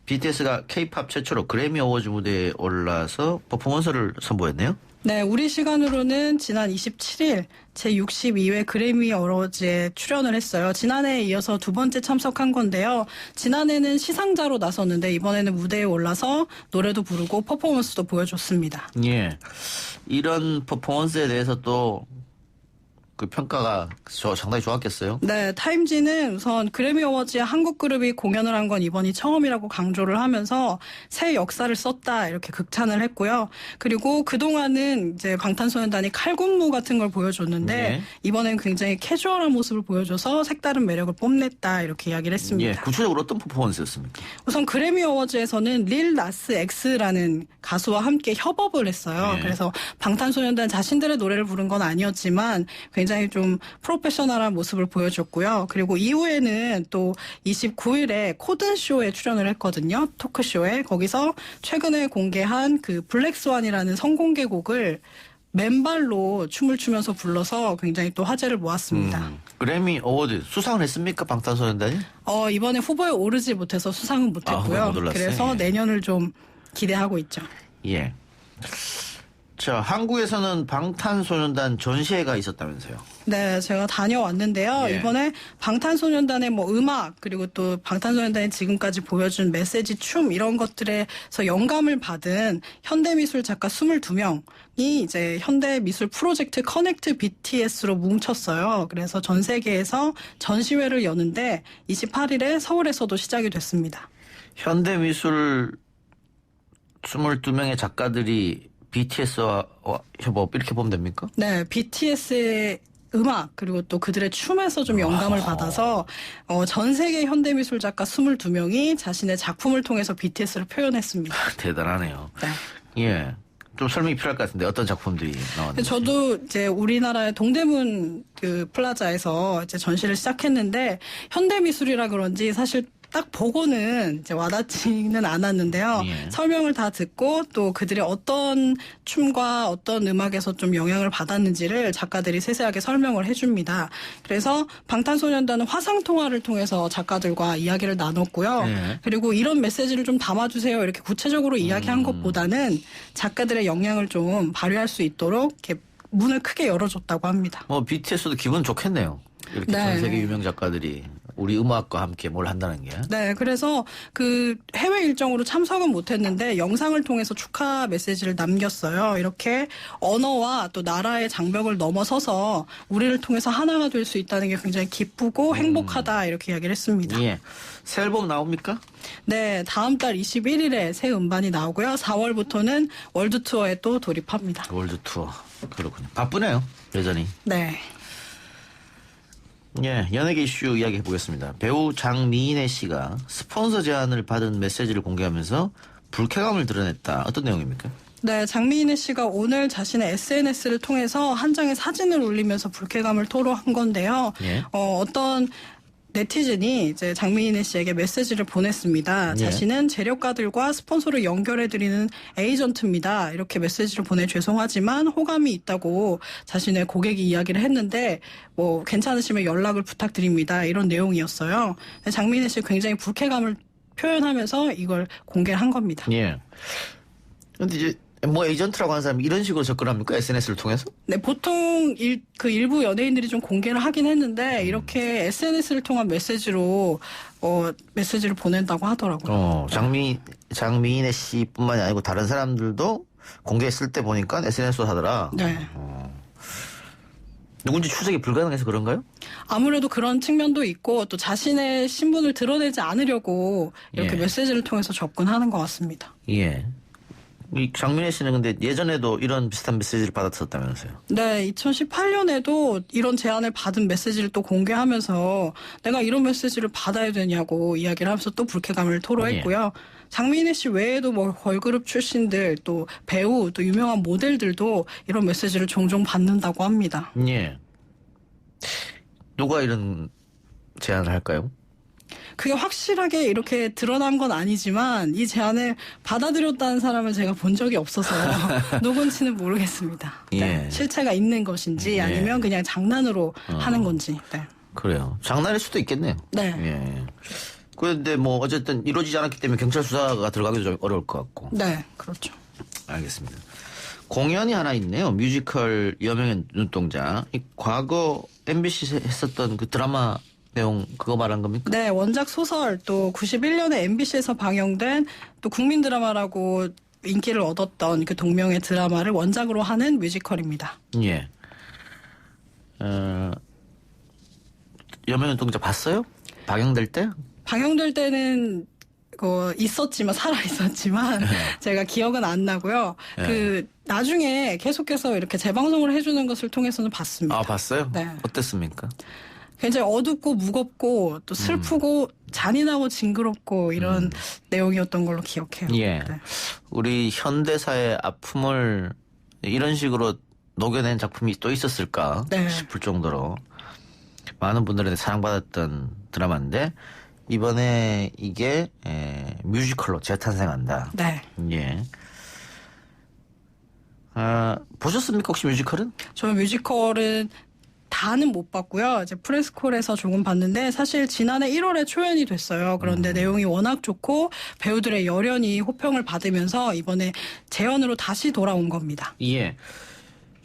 BTS가 K-팝 최초로 그래미 어워즈 무대에 올라서 퍼포먼스를 선보였네요. 네, 우리 시간으로는 지난 27일 제62회 그래미 어워즈에 출연을 했어요. 지난해에 이어서 두 번째 참석한 건데요. 지난해는 시상자로 나섰는데 이번에는 무대에 올라서 노래도 부르고 퍼포먼스도 보여줬습니다. 예. 이런 퍼포먼스에 대해서 또 그 평가가 상당히 좋았겠어요? 네, 타임지는 우선 그래미 어워즈에 한국 그룹이 공연을 한 건 이번이 처음이라고 강조를 하면서 새 역사를 썼다 이렇게 극찬을 했고요. 그리고 그동안은 이제 방탄소년단이 칼군무 같은 걸 보여줬는데 네. 이번엔 굉장히 캐주얼한 모습을 보여줘서 색다른 매력을 뽐냈다 이렇게 이야기를 했습니다. 예. 구체적으로 어떤 퍼포먼스였습니까? 우선 그래미 어워즈에서는 릴 나스 X라는 가수와 함께 협업을 했어요. 네. 그래서 방탄소년단 자신들의 노래를 부른 건 아니었지만 굉장히 좀 프로페셔널한 모습을 보여줬고요. 그리고 이후에는 또 29일에 코든쇼에 출연을 했거든요. 토크쇼에. 거기서 최근에 공개한 그 블랙스완이라는 성공개곡을 맨발로 춤을 추면서 불러서 굉장히 또 화제를 모았습니다. 그래미 어워드 수상을 했습니까? 방탄소년단이? 이번에 후보에 오르지 못해서 수상은 못했고요. 못 올랐어요. 그래서 예. 내년을 좀 기대하고 있죠. 예. 자, 한국에서는 방탄소년단 전시회가 있었다면서요? 네, 제가 다녀왔는데요. 예. 이번에 방탄소년단의 뭐 음악, 그리고 또 방탄소년단이 지금까지 보여준 메시지, 춤 이런 것들에서 영감을 받은 현대미술 작가 22명이 이제 현대미술 프로젝트 커넥트 BTS로 뭉쳤어요. 그래서 전 세계에서 전시회를 여는데 28일에 서울에서도 시작이 됐습니다. 현대미술 22명의 작가들이 BTS와 협업 이렇게 보면 됩니까? 네, BTS의 음악 그리고 또 그들의 춤에서 좀 영감을 받아서 전 세계 현대미술 작가 22명이 자신의 작품을 통해서 BTS를 표현했습니다. 대단하네요. 네. 예. 좀 설명이 필요할 것 같은데 어떤 작품들이 나왔는지. 저도 이제 우리나라의 동대문 그 플라자에서 이제 전시를 시작했는데 현대미술이라 그런지 사실 딱 보고는 이제 와닿지는 않았는데요. 예. 설명을 다 듣고 또 그들이 어떤 춤과 어떤 음악에서 좀 영향을 받았는지를 작가들이 세세하게 설명을 해줍니다. 그래서 방탄소년단은 화상통화를 통해서 작가들과 이야기를 나눴고요. 예. 그리고 이런 메시지를 좀 담아주세요. 이렇게 구체적으로 이야기한 것보다는 작가들의 역량을 좀 발휘할 수 있도록 이렇게 문을 크게 열어줬다고 합니다. 뭐 BTS도 기분 좋겠네요. 이렇게 네. 전 세계 유명 작가들이 우리 음악과 함께 뭘 한다는 게. 네, 그래서 그 해외 일정으로 참석은 못했는데 영상을 통해서 축하 메시지를 남겼어요. 이렇게 언어와 또 나라의 장벽을 넘어서서 우리를 통해서 하나가 될 수 있다는 게 굉장히 기쁘고 행복하다 이렇게 이야기를 했습니다. 예. 새 앨범 나옵니까? 네, 다음 달 21일에 새 음반이 나오고요. 4월부터는 월드 투어에 또 돌입합니다. 월드 투어. 그렇군요. 바쁘네요. 여전히. 네. 예, 연예계 이슈 이야기해 보겠습니다. 배우 장미인혜 씨가 스폰서 제안을 받은 메시지를 공개하면서 불쾌감을 드러냈다. 어떤 내용입니까? 네, 장미인혜 씨가 오늘 자신의 SNS를 통해서 한 장의 사진을 올리면서 불쾌감을 토로한 건데요. 예. 어떤 네티즌이 이제 장미인혜 씨에게 메시지를 보냈습니다. 예. 자신은 재력가들과 스폰서를 연결해드리는 에이전트입니다. 이렇게 메시지를 보내 죄송하지만 호감이 있다고 자신의 고객이 이야기를 했는데 뭐 괜찮으시면 연락을 부탁드립니다. 이런 내용이었어요. 장미인혜 씨 굉장히 불쾌감을 표현하면서 이걸 공개를 한 겁니다. 예. 근데 이제 뭐 에이전트라고 하는 사람이 이런 식으로 접근합니까? SNS를 통해서? 네, 보통 일부 연예인들이 좀 공개를 하긴 했는데 이렇게 SNS를 통한 메시지로 메시지를 보낸다고 하더라고요. 장미인혜 씨뿐만이 아니고 다른 사람들도 공개했을 때 보니까 SNS로 하더라. 네. 누군지 추적이 불가능해서 그런가요? 아무래도 그런 측면도 있고 또 자신의 신분을 드러내지 않으려고 이렇게 예. 메시지를 통해서 접근하는 것 같습니다. 예. 이 장민혜 씨는 근데 예전에도 이런 비슷한 메시지를 받았었다면서요? 네, 2018년에도 이런 제안을 받은 메시지를 또 공개하면서 내가 이런 메시지를 받아야 되냐고 이야기를 하면서 또 불쾌감을 토로했고요. 장민혜 씨 외에도 뭐 걸그룹 출신들 또 배우 또 유명한 모델들도 이런 메시지를 종종 받는다고 합니다. 예. 누가 이런 제안을 할까요? 그게 확실하게 이렇게 드러난 건 아니지만 이 제안을 받아들였다는 사람을 제가 본 적이 없어서 누군지는 모르겠습니다. 예. 네. 실체가 있는 것인지 예. 아니면 그냥 장난으로 하는 건지. 네. 그래요. 장난일 수도 있겠네요. 네. 예. 그런데 뭐 어쨌든 이루어지지 않았기 때문에 경찰 수사가 들어가기도 좀 어려울 것 같고. 네, 그렇죠. 알겠습니다. 공연이 하나 있네요. 뮤지컬 여명의 눈동자. 이 과거 MBC 했었던 그 드라마 내용 그거 말한 겁니까? 네, 원작 소설 또 91년에 MBC에서 방영된 또 국민 드라마라고 인기를 얻었던 그 동명의 드라마를 원작으로 하는 뮤지컬입니다. 예. 여명의 눈동자 봤어요? 방영될 때? 방영될 때는 있었지만 살아 있었지만 제가 기억은 안 나고요. 그 나중에 계속해서 이렇게 재방송을 해주는 것을 통해서는 봤습니다. 아, 봤어요? 네. 어땠습니까? 굉장히 어둡고 무겁고 또 슬프고 잔인하고 징그럽고 이런 내용이었던 걸로 기억해요. 예. 네. 우리 현대사의 아픔을 이런 식으로 녹여낸 작품이 또 있었을까 네. 싶을 정도로 많은 분들한테 사랑받았던 드라마인데 이번에 이게 뮤지컬로 재탄생한다. 네. 예. 보셨습니까 혹시 뮤지컬은? 저는 뮤지컬은 다는 못 봤고요. 이제 프레스콜에서 조금 봤는데 사실 지난해 1월에 초연이 됐어요. 그런데 내용이 워낙 좋고 배우들의 열연이 호평을 받으면서 이번에 재연으로 다시 돌아온 겁니다. 예.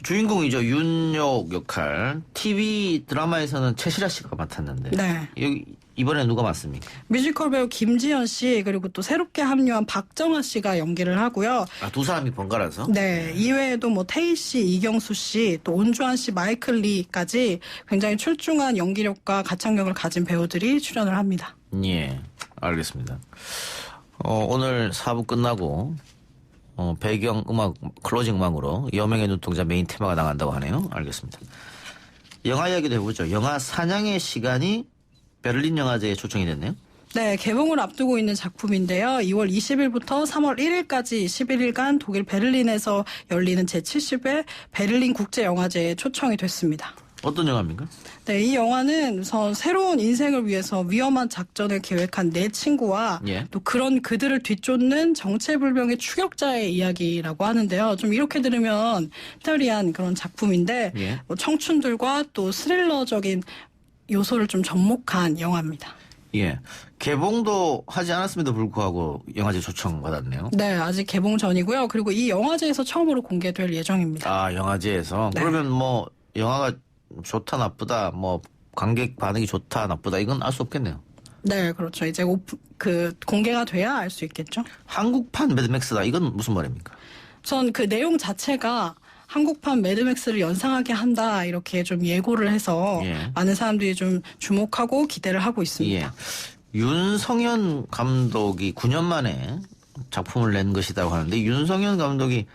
주인공이죠. 윤역 역할. TV 드라마에서는 최시라 씨가 맡았는데. 네. 여기 이번에 누가 맡습니까? 뮤지컬 배우 김지연 씨 그리고 또 새롭게 합류한 박정아 씨가 연기를 하고요. 아, 두 사람이 번갈아서? 네. 이외에도 뭐 태희 씨, 이경수 씨, 또 온주환 씨, 마이클 리까지 굉장히 출중한 연기력과 가창력을 가진 배우들이 출연을 합니다. 예. 알겠습니다. 오늘 4부 끝나고 배경 음악 클로징 음악으로 여명의 눈동자 메인 테마가 나간다고 하네요. 알겠습니다. 영화 이야기도 해보죠. 영화 사냥의 시간이 베를린 영화제에 초청이 됐네요. 네, 개봉을 앞두고 있는 작품인데요. 2월 20일부터 3월 1일까지 11일간 독일 베를린에서 열리는 제70회 베를린 국제영화제에 초청이 됐습니다. 어떤 영화입니까? 네, 이 영화는 우선 새로운 인생을 위해서 위험한 작전을 계획한 네 친구와 또 그런 그들을 뒤쫓는 정체불명의 추격자의 이야기라고 하는데요. 좀 이렇게 들으면 미스터리한 그런 작품인데 뭐 청춘들과 또 스릴러적인 요소를 좀 접목한 영화입니다. 예. 개봉도 하지 않았음에도 불구하고 영화제 초청받았네요. 네, 아직 개봉 전이고요. 그리고 이 영화제에서 처음으로 공개될 예정입니다. 아, 영화제에서? 네. 그러면 뭐 영화가 좋다 나쁘다 뭐 관객 반응이 좋다 나쁘다 이건 알 수 없겠네요. 네, 그렇죠. 이제 공개가 돼야 알 수 있겠죠. 한국판 매드맥스다 이건 무슨 말입니까? 전 그 내용 자체가 한국판 매드맥스를 연상하게 한다 이렇게 좀 예고를 해서 많은 사람들이 좀 주목하고 기대를 하고 있습니다. 윤성현 감독이 9년 만에 작품을 낸 것이라고 하는데 윤성현 감독이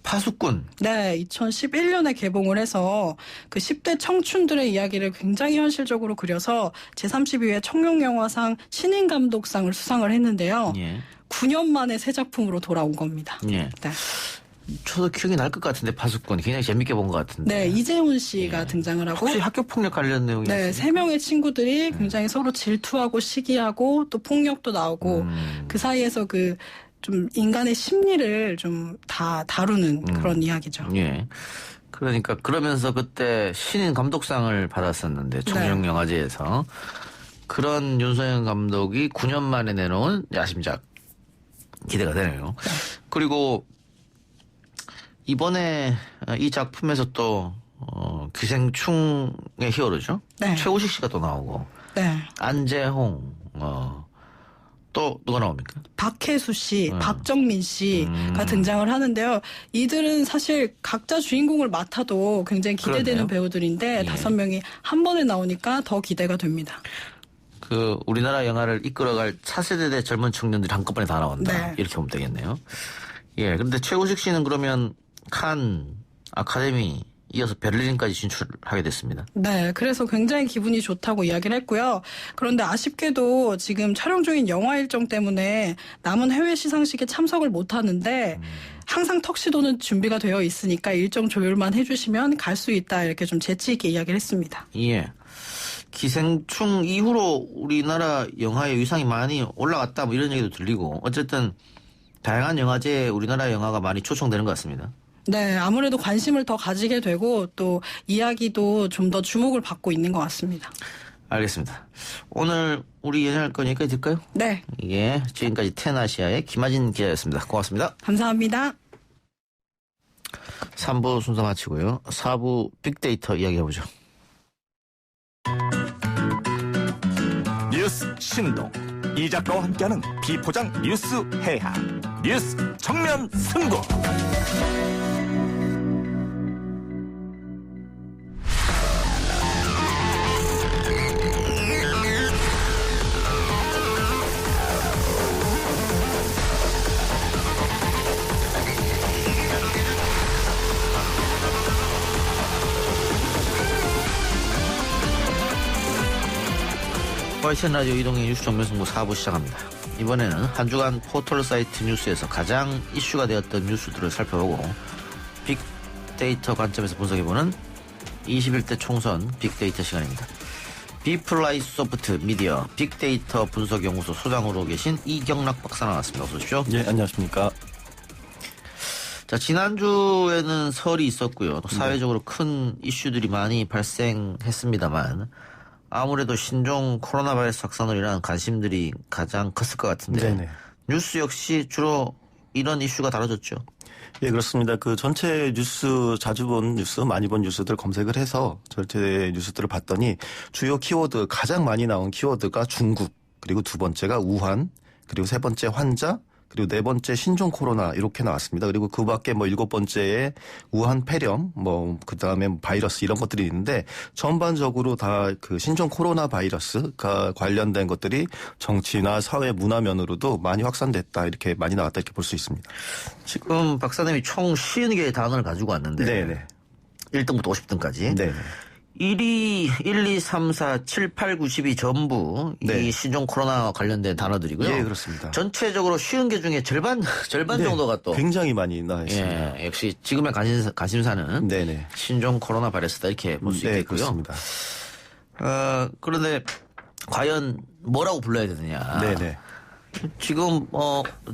파수꾼. 네, 2011년에 개봉을 해서 그 10대 청춘들의 이야기를 굉장히 현실적으로 그려서 제32회 청룡영화상 신인감독상을 수상을 했는데요. 9년 만에 새 작품으로 돌아온 겁니다. 네. 저도 기억이 날 것 같은데 파수꾼 굉장히 재밌게 본 것 같은데. 네, 이재훈 씨가 등장을 하고. 혹시 학교 폭력 관련 내용이? 네, 3명의 친구들이 굉장히 서로 질투하고 시기하고 또 폭력도 나오고 그 사이에서 그 좀 인간의 심리를 좀 다 다루는 그런 이야기죠. 예. 그러니까 그러면서 그때 신인 감독상을 받았었는데 청룡영화제에서 그런 윤성현 감독이 9년 만에 내놓은 야심작 기대가 되네요. 그리고 이번에 이 작품에서 또 기생충의 히어로죠. 최우식 씨가 또 나오고 안재홍 또 누가 나옵니까? 박혜수 씨, 박정민 씨가 등장을 하는데요. 이들은 사실 각자 주인공을 맡아도 굉장히 기대되는 배우들인데 5명이 한 번에 나오니까 더 기대가 됩니다. 그 우리나라 영화를 이끌어갈 차세대 젊은 청년들이 한꺼번에 다 나온다. 이렇게 보면 되겠네요. 예, 그런데 최우식 씨는 그러면 칸 아카데미 이어서 베를린까지 진출하게 됐습니다. 네, 그래서 굉장히 기분이 좋다고 이야기를 했고요. 그런데 아쉽게도 지금 촬영 중인 영화 일정 때문에 남은 해외 시상식에 참석을 못하는데 항상 턱시도는 준비가 되어 있으니까 일정 조율만 해주시면 갈 수 있다 이렇게 좀 재치 있게 이야기를 했습니다. 예. 기생충 이후로 우리나라 영화의 위상이 많이 올라갔다 뭐 이런 얘기도 들리고 어쨌든 다양한 영화제에 우리나라 영화가 많이 초청되는 것 같습니다. 네, 아무래도 관심을 더 가지게 되고 또 이야기도 좀 더 주목을 받고 있는 것 같습니다. 알겠습니다. 오늘 우리 연애할 거니까 될까요? 네. 예, 지금까지 텐아시아의 김하진 기자였습니다. 고맙습니다. 감사합니다. 3부 순서 마치고요. 4부 빅데이터 이야기해보죠. 뉴스 신동 이 작가와 함께하는 비포장 뉴스 해학 뉴스 정면 승부. YTN 라디오 이동의 뉴스 정면승부 4부 시작합니다. 이번에는 한 주간 포털 사이트 뉴스에서 가장 이슈가 되었던 뉴스들을 살펴보고 빅데이터 관점에서 분석해보는 21대 총선 빅데이터 시간입니다. 비플라이 소프트 미디어 빅데이터 분석연구소 소장으로 계신 이경락 박사 나왔습니다. 어서 오십시오. 예, 안녕하십니까. 자, 지난주에는 설이 있었고요. 또 사회적으로 큰 이슈들이 많이 발생했습니다만 아무래도 신종 코로나 바이러스 확산으로 인한 관심들이 가장 컸을 것 같은데 네네. 뉴스 역시 주로 이런 이슈가 다뤄졌죠. 예, 그렇습니다. 그 전체 뉴스, 자주 본 뉴스, 많이 본 뉴스들 검색을 해서 전체 뉴스들을 봤더니 주요 키워드, 가장 많이 나온 키워드가 중국, 그리고 두 번째가 우한, 그리고 세 번째 환자, 그리고 네 번째 신종 코로나 이렇게 나왔습니다. 그리고 그 밖에 뭐 일곱 번째에 우한 폐렴, 뭐 그다음에 바이러스 이런 것들이 있는데 전반적으로 다 그 신종 코로나 바이러스가 관련된 것들이 정치나 사회 문화면으로도 많이 확산됐다 이렇게 많이 나왔다 이렇게 볼 수 있습니다. 지금 박사님이 총 50개의 단어를 가지고 왔는데 네네. 1등부터 50등까지. 네네. 1위, 1, 2, 3, 4, 7, 8, 9, 10이 전부 네. 이 신종 코로나와 관련된 단어들이고요. 예, 그렇습니다. 전체적으로 쉬운 게 중에 절반 네, 정도가 또 굉장히 많이 나와 있습니다. 예, 역시 지금의 관심사는 네네. 신종 코로나 바이러스다 이렇게 볼 수 네, 있겠고요. 그렇습니다. 그런데 과연 뭐라고 불러야 되느냐? 네네. 지금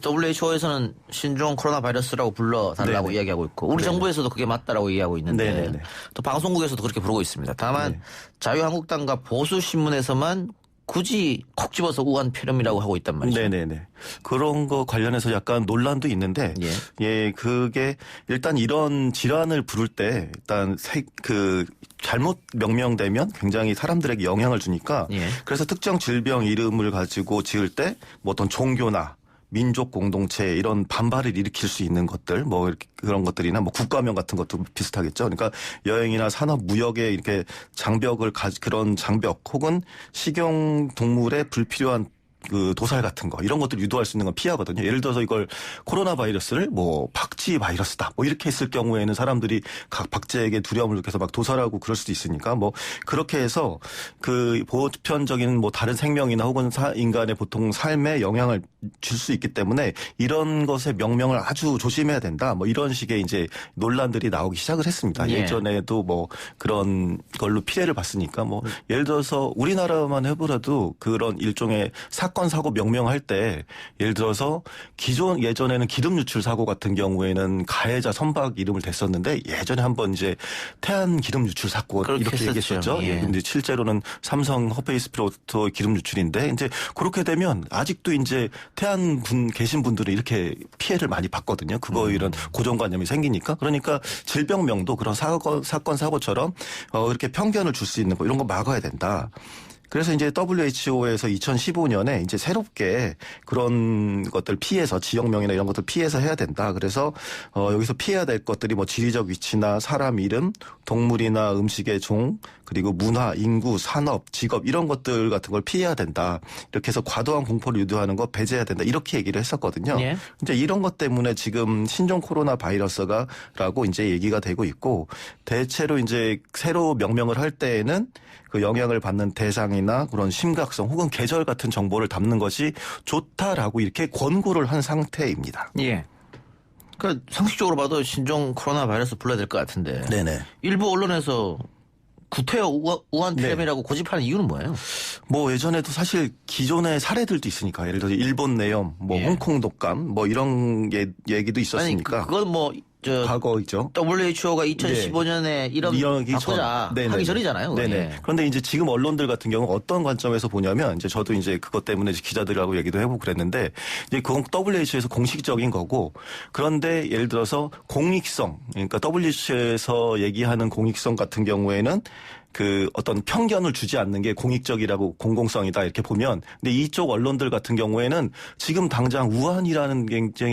WHO에서는 신종 코로나 바이러스라고 불러달라고 네네. 이야기하고 있고 우리 네네. 정부에서도 그게 맞다라고 얘기하고 있는데 네네네. 또 방송국에서도 그렇게 부르고 있습니다. 다만 네. 자유한국당과 보수신문에서만 굳이 콕 집어서 우한 폐렴이라고 하고 있단 말이죠. 네네네. 그런 거 관련해서 약간 논란도 있는데, 예, 그게 일단 이런 질환을 부를 때 일단 잘못 명명되면 굉장히 사람들에게 영향을 주니까 예. 그래서 특정 질병 이름을 가지고 지을 때 뭐 어떤 종교나 민족 공동체 이런 반발을 일으킬 수 있는 것들 뭐 이렇게 그런 것들이나 뭐 국가명 같은 것도 비슷하겠죠. 그러니까 여행이나 산업 무역에 이렇게 그런 장벽 혹은 식용 동물의 불필요한 그 도살 같은 거 이런 것들 유도할 수 있는 건 피하거든요. 예를 들어서 이걸 코로나 바이러스를 뭐 박쥐 바이러스다 뭐 이렇게 했을 경우에는 사람들이 각 박쥐에게 두려움을 느껴서 막 도살하고 그럴 수도 있으니까 뭐 그렇게 해서 그 보편적인 뭐 다른 생명이나 혹은 인간의 보통 삶에 영향을 줄 수 있기 때문에 이런 것의 명명을 아주 조심해야 된다. 뭐 이런 식의 이제 논란들이 나오기 시작을 했습니다. 예. 예전에도 뭐 그런 걸로 피해를 봤으니까 뭐 예를 들어서 우리나라만 해보라도 그런 일종의 사건 사고 명명할 때 예를 들어서 예전에는 기름 유출 사고 같은 경우에는 가해자 선박 이름을 댔었는데 예전에 한번 이제 태안 기름 유출 사고 이렇게 했었죠. 얘기했었죠. 예. 근데 실제로는 삼성 허페이스피로토 기름 유출인데 이제 그렇게 되면 아직도 이제 태안 계신 분들은 이렇게 피해를 많이 받거든요. 그거 이런 고정관념이 생기니까 그러니까 질병명도 그런 사건 사고처럼 이렇게 편견을 줄 수 있는 거 이런 거 막아야 된다. 그래서 이제 WHO에서 2015년에 이제 새롭게 그런 것들 피해서 지역명이나 이런 것들 피해서 해야 된다. 그래서 여기서 피해야 될 것들이 뭐 지리적 위치나 사람 이름, 동물이나 음식의 종, 그리고 문화, 인구, 산업, 직업 이런 것들 같은 걸 피해야 된다. 이렇게 해서 과도한 공포를 유도하는 거 배제해야 된다. 이렇게 얘기를 했었거든요. 예. 이제 이런 것 때문에 지금 신종 코로나 바이러스가라고 이제 얘기가 되고 있고 대체로 이제 새로 명명을 할 때에는 그 영향을 받는 대상이나 그런 심각성 혹은 계절 같은 정보를 담는 것이 좋다라고 이렇게 권고를 한 상태입니다. 예. 그러니까 상식적으로 봐도 신종 코로나 바이러스 불러야 될 것 같은데. 네네. 일부 언론에서 구태여 우한 폐렴이라고 고집하는 이유는 뭐예요? 뭐 예전에도 사실 기존의 사례들도 있으니까 예를 들어서 일본 내염, 뭐 홍콩 독감, 뭐 이런 얘기도 있었으니까. 아니 그건 뭐 과거이죠. WHO가 2015년에 이런 바꾸자 하기 전이잖아요. 네네. 예. 그런데 이제 지금 언론들 같은 경우 어떤 관점에서 보냐면 이제 저도 이제 그것 때문에 기자들하고 얘기도 해보고 그랬는데 이제 그건 WHO에서 공식적인 거고 그런데 예를 들어서 공익성 그러니까 WHO에서 얘기하는 공익성 같은 경우에는 그 어떤 편견을 주지 않는 게 공익적이라고 공공성이다 이렇게 보면 근데 이쪽 언론들 같은 경우에는 지금 당장 우한이라는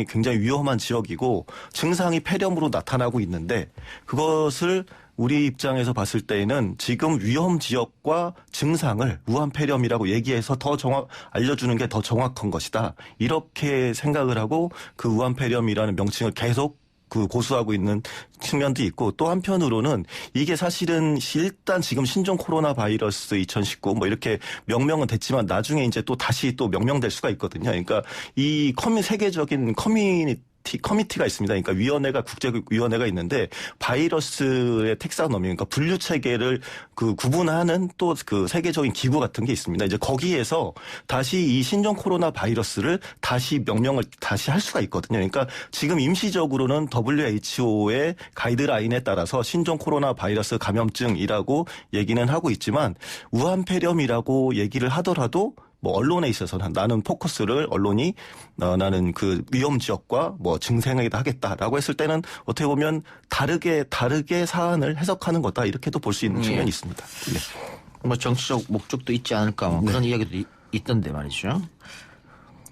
굉장히 위험한 지역이고 증상이 폐렴으로 나타나고 있는데 그것을 우리 입장에서 봤을 때에는 지금 위험 지역과 증상을 우한 폐렴이라고 얘기해서 알려주는 게 더 정확한 것이다. 이렇게 생각을 하고 그 우한 폐렴이라는 명칭을 계속 고수하고 있는 측면도 있고 또 한편으로는 이게 사실은 일단 지금 신종 코로나 바이러스 2019 뭐 이렇게 명명은 됐지만 나중에 이제 또 다시 또 명명될 수가 있거든요. 그러니까 이 세계적인 커미티가 있습니다. 그러니까 국제위원회가 있는데 바이러스의 텍사노미, 그러니까 분류 체계를 구분하는 또 그 세계적인 기구 같은 게 있습니다. 이제 거기에서 다시 이 신종 코로나 바이러스를 다시 명명을 다시 할 수가 있거든요. 그러니까 지금 임시적으로는 WHO의 가이드라인에 따라서 신종 코로나 바이러스 감염증이라고 얘기는 하고 있지만 우한폐렴이라고 얘기를 하더라도 뭐 언론에 있어서는 나는 포커스를 언론이 나는 그 위험 지역과 뭐 증생에다 하겠다라고 했을 때는 어떻게 보면 다르게 사안을 해석하는 거다 이렇게도 볼 수 있는 측면이 있습니다. 네. 뭐 정치적 목적도 있지 않을까 뭐 그런 이야기도 있던데 말이죠.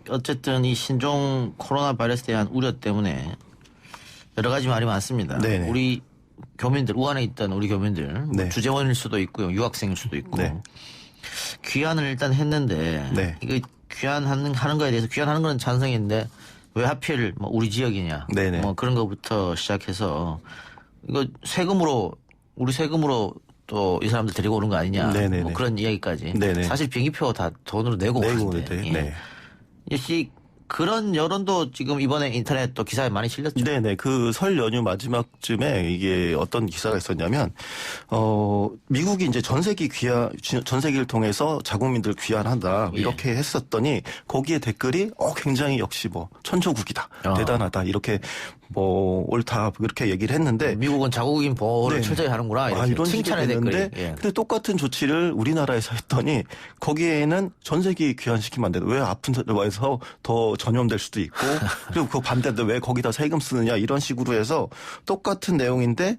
어쨌든 이 신종 코로나 바이러스에 대한 우려 때문에 여러 가지 말이 많습니다. 네네. 우리 교민들 우한에 있던 우리 교민들 네. 주재원일 수도 있고요, 유학생일 수도 있고. 네. 귀환을 일단 했는데 네. 이거 귀환하는 거에 대해서 귀환하는 건 찬성인데 왜 하필 뭐 우리 지역이냐 네네. 뭐 그런 것부터 시작해서 이거 우리 세금으로 또 이 사람들 데리고 오는 거 아니냐 뭐 그런 이야기까지 네네. 사실 비행기표 다 돈으로 내고 오는데 네. 역시 그런 여론도 지금 이번에 인터넷 또 기사에 많이 실렸죠. 네네. 그 설 연휴 마지막쯤에 이게 어떤 기사가 있었냐면, 미국이 이제 전 세계를 통해서 자국민들 귀환한다. 이렇게 했었더니 거기에 댓글이 굉장히 역시 뭐 천조국이다. 대단하다. 이렇게 뭐 옳다. 그렇게 얘기를 했는데. 미국은 자국민 보호를 철저히 하는구나. 이런 칭찬의 댓글이. 근데 똑같은 조치를 우리나라에서 했더니 거기에는 전 세계 귀환시키면 안 돼. 왜 아픈 데서 더 전염될 수도 있고 그리고 그 반대로 왜 거기다 세금 쓰느냐 이런 식으로 해서 똑같은 내용인데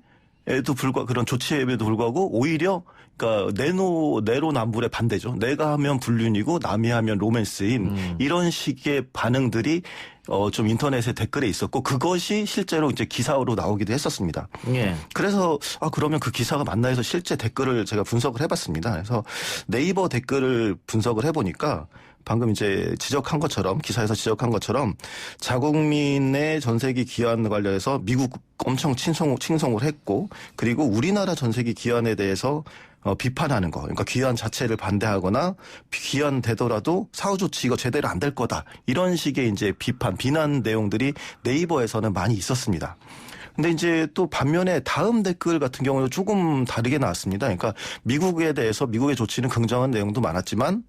그런 조치에도 불구하고 오히려 그러니까 내로남불의 반대죠. 내가 하면 불륜이고 남이 하면 로맨스인 이런 식의 반응들이 좀 인터넷에 댓글에 있었고 그것이 실제로 이제 기사로 나오기도 했었습니다. 예. 그래서 그러면 그 기사가 맞나 해서 실제 댓글을 제가 분석을 해봤습니다. 그래서 네이버 댓글을 분석을 해보니까 방금 이제 지적한 것처럼 기사에서 지적한 것처럼 자국민의 전세기 귀환 관련해서 미국 엄청 칭송을 했고 그리고 우리나라 전세기 귀환에 대해서 비판하는 거. 그러니까 귀환 자체를 반대하거나 귀환되더라도 사후 조치가 제대로 안 될 거다. 이런 식의 이제 비난 내용들이 네이버에서는 많이 있었습니다. 근데 이제 또 반면에 다음 댓글 같은 경우는 조금 다르게 나왔습니다. 그러니까 미국에 대해서 미국의 조치는 긍정한 내용도 많았지만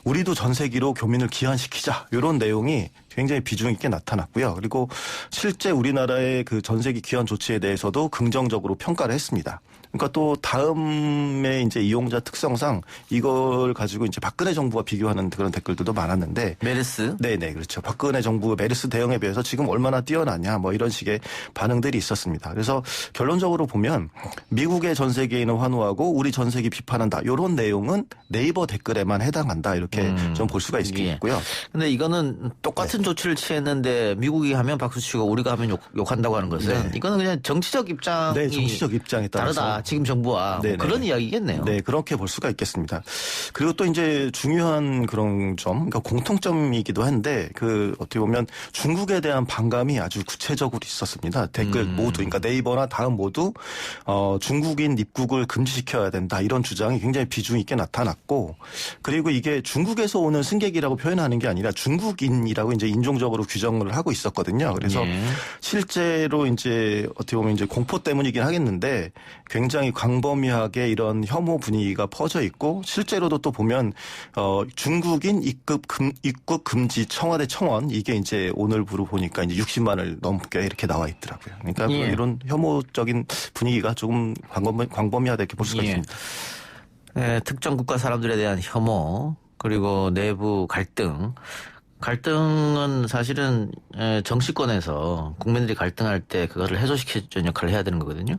우리도 전세기로 교민을 귀환시키자 이런 내용이 굉장히 비중 있게 나타났고요. 그리고 실제 우리나라의 그 전세기 귀환 조치에 대해서도 긍정적으로 평가를 했습니다. 그러니까 또 다음에 이제 이용자 특성상 이걸 가지고 이제 박근혜 정부와 비교하는 그런 댓글들도 많았는데. 메르스? 네네, 그렇죠. 박근혜 정부 메르스 대응에 비해서 지금 얼마나 뛰어나냐 뭐 이런 식의 반응들이 있었습니다. 그래서 결론적으로 보면 미국의 전 세계인은 환호하고 우리 전 세계 비판한다. 이런 내용은 네이버 댓글에만 해당한다. 이렇게 좀 볼 수가 있겠고요. 근데 이거는 똑같은 조치를 취했는데 미국이 하면 박수치고 우리가 하면 욕한다고 하는 것은 이거는 그냥 정치적 입장이 네, 정치적 입장에 따라서 다르다. 지금 정부와 뭐 그런 이야기겠네요. 네, 그렇게 볼 수가 있겠습니다. 그리고 또 이제 중요한 그런 점, 그러니까 공통점이기도 한데 어떻게 보면 중국에 대한 반감이 아주 구체적으로 있었습니다. 댓글 모두, 그러니까 네이버나 다음 모두 중국인 입국을 금지시켜야 된다 이런 주장이 굉장히 비중 있게 나타났고, 그리고 이게 중국에서 오는 승객이라고 표현하는 게 아니라 중국인이라고 이제 인종적으로 규정을 하고 있었거든요. 그래서 실제로 이제 어떻게 보면 이제 공포 때문이긴 하겠는데 굉장히 광범위하게 이런 혐오 분위기가 퍼져 있고 실제로도 또 보면 중국인 입국 금지 청와대 청원 이게 이제 오늘부로 보니까 이제 60만을 넘게 이렇게 나와 있더라고요. 그러니까 이런 혐오적인 분위기가 조금 광범위하다 이렇게 볼 수가 있습니다. 특정 국가 사람들에 대한 혐오 그리고 내부 갈등은 사실은 정치권에서 국민들이 갈등할 때 그거를 해소시키는 역할을 해야 되는 거거든요.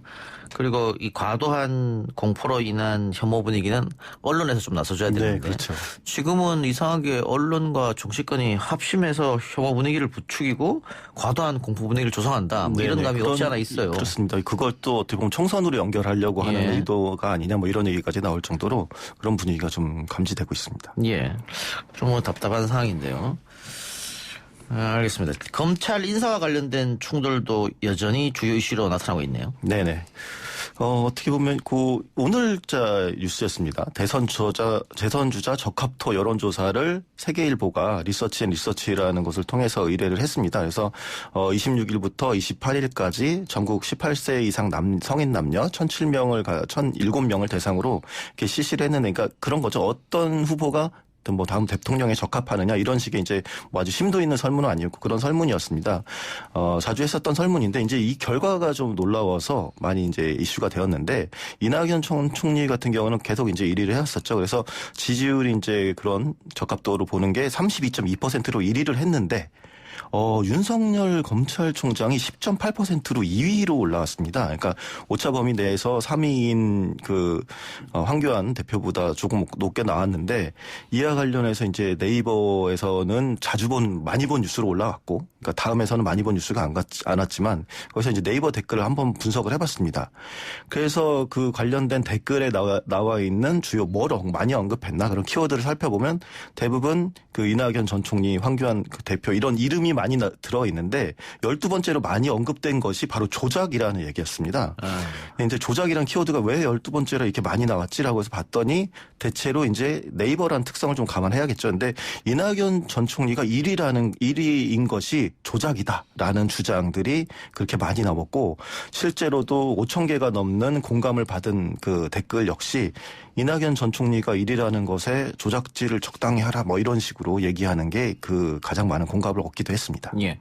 그리고 이 과도한 공포로 인한 혐오 분위기는 언론에서 좀 나서줘야 되는데 그렇죠. 지금은 이상하게 언론과 정치권이 합심해서 혐오 분위기를 부추기고 과도한 공포 분위기를 조성한다. 뭐 이런 감이 없지 않아 있어요. 그렇습니다. 그걸 또 어떻게 보면 총선으로 연결하려고 하는 의도가 아니냐 뭐 이런 얘기까지 나올 정도로 그런 분위기가 좀 감지되고 있습니다. 좀 답답한 상황인데요. 알겠습니다. 검찰 인사와 관련된 충돌도 여전히 주요 이슈로 나타나고 있네요. 네네. 어떻게 보면 오늘자 뉴스였습니다. 대선주자 적합도 여론조사를 세계일보가 리서치라는 것을 통해서 의뢰를 했습니다. 그래서 26일부터 28일까지 전국 18세 이상 성인 남녀 1,007명을 대상으로 이렇게 실시를 했는데, 그러니까 그런 거죠. 어떤 후보가 뭐 다음 대통령에 적합하느냐 이런 식의 이제 뭐 아주 심도 있는 설문은 아니었고 그런 설문이었습니다. 자주 했었던 설문인데 이제 이 결과가 좀 놀라워서 많이 이제 이슈가 되었는데, 이낙연 총리 같은 경우는 계속 이제 1위를 해왔었죠. 그래서 지지율이 이제 그런 적합도로 보는 게 32.2%로 1위를 했는데, 윤석열 검찰총장이 10.8%로 2위로 올라왔습니다. 그러니까 오차 범위 내에서 3위인 황교안 대표보다 조금 높게 나왔는데, 이와 관련해서 이제 네이버에서는 많이 본 뉴스로 올라왔고, 그러니까 다음에서는 많이 본 뉴스가 않았지만 거기서 이제 네이버 댓글을 한번 분석을 해봤습니다. 그래서 그 관련된 댓글에 나와 있는 주요 많이 언급했나 그런 키워드를 살펴보면 대부분 이낙연 전 총리, 황교안 대표 이런 이름이 많이 들어있는데 12번째로 많이 언급된 것이 바로 조작이라는 얘기였습니다. 근데 조작이란 키워드가 왜 12번째로 이렇게 많이 나왔지라고 해서 봤더니 대체로 이제 네이버라는 특성을 좀 감안해야겠죠. 근데 이낙연 전 총리가 1위인 것이 조작이다라는 주장들이 그렇게 많이 나왔고, 실제로도 5천 개가 넘는 공감을 받은 그 댓글 역시 이낙연 전 총리가 1위라는 것에 조작질을 적당히 하라 뭐 이런 식으로 얘기하는 게 가장 많은 공감을 얻기도 했습니다. 예.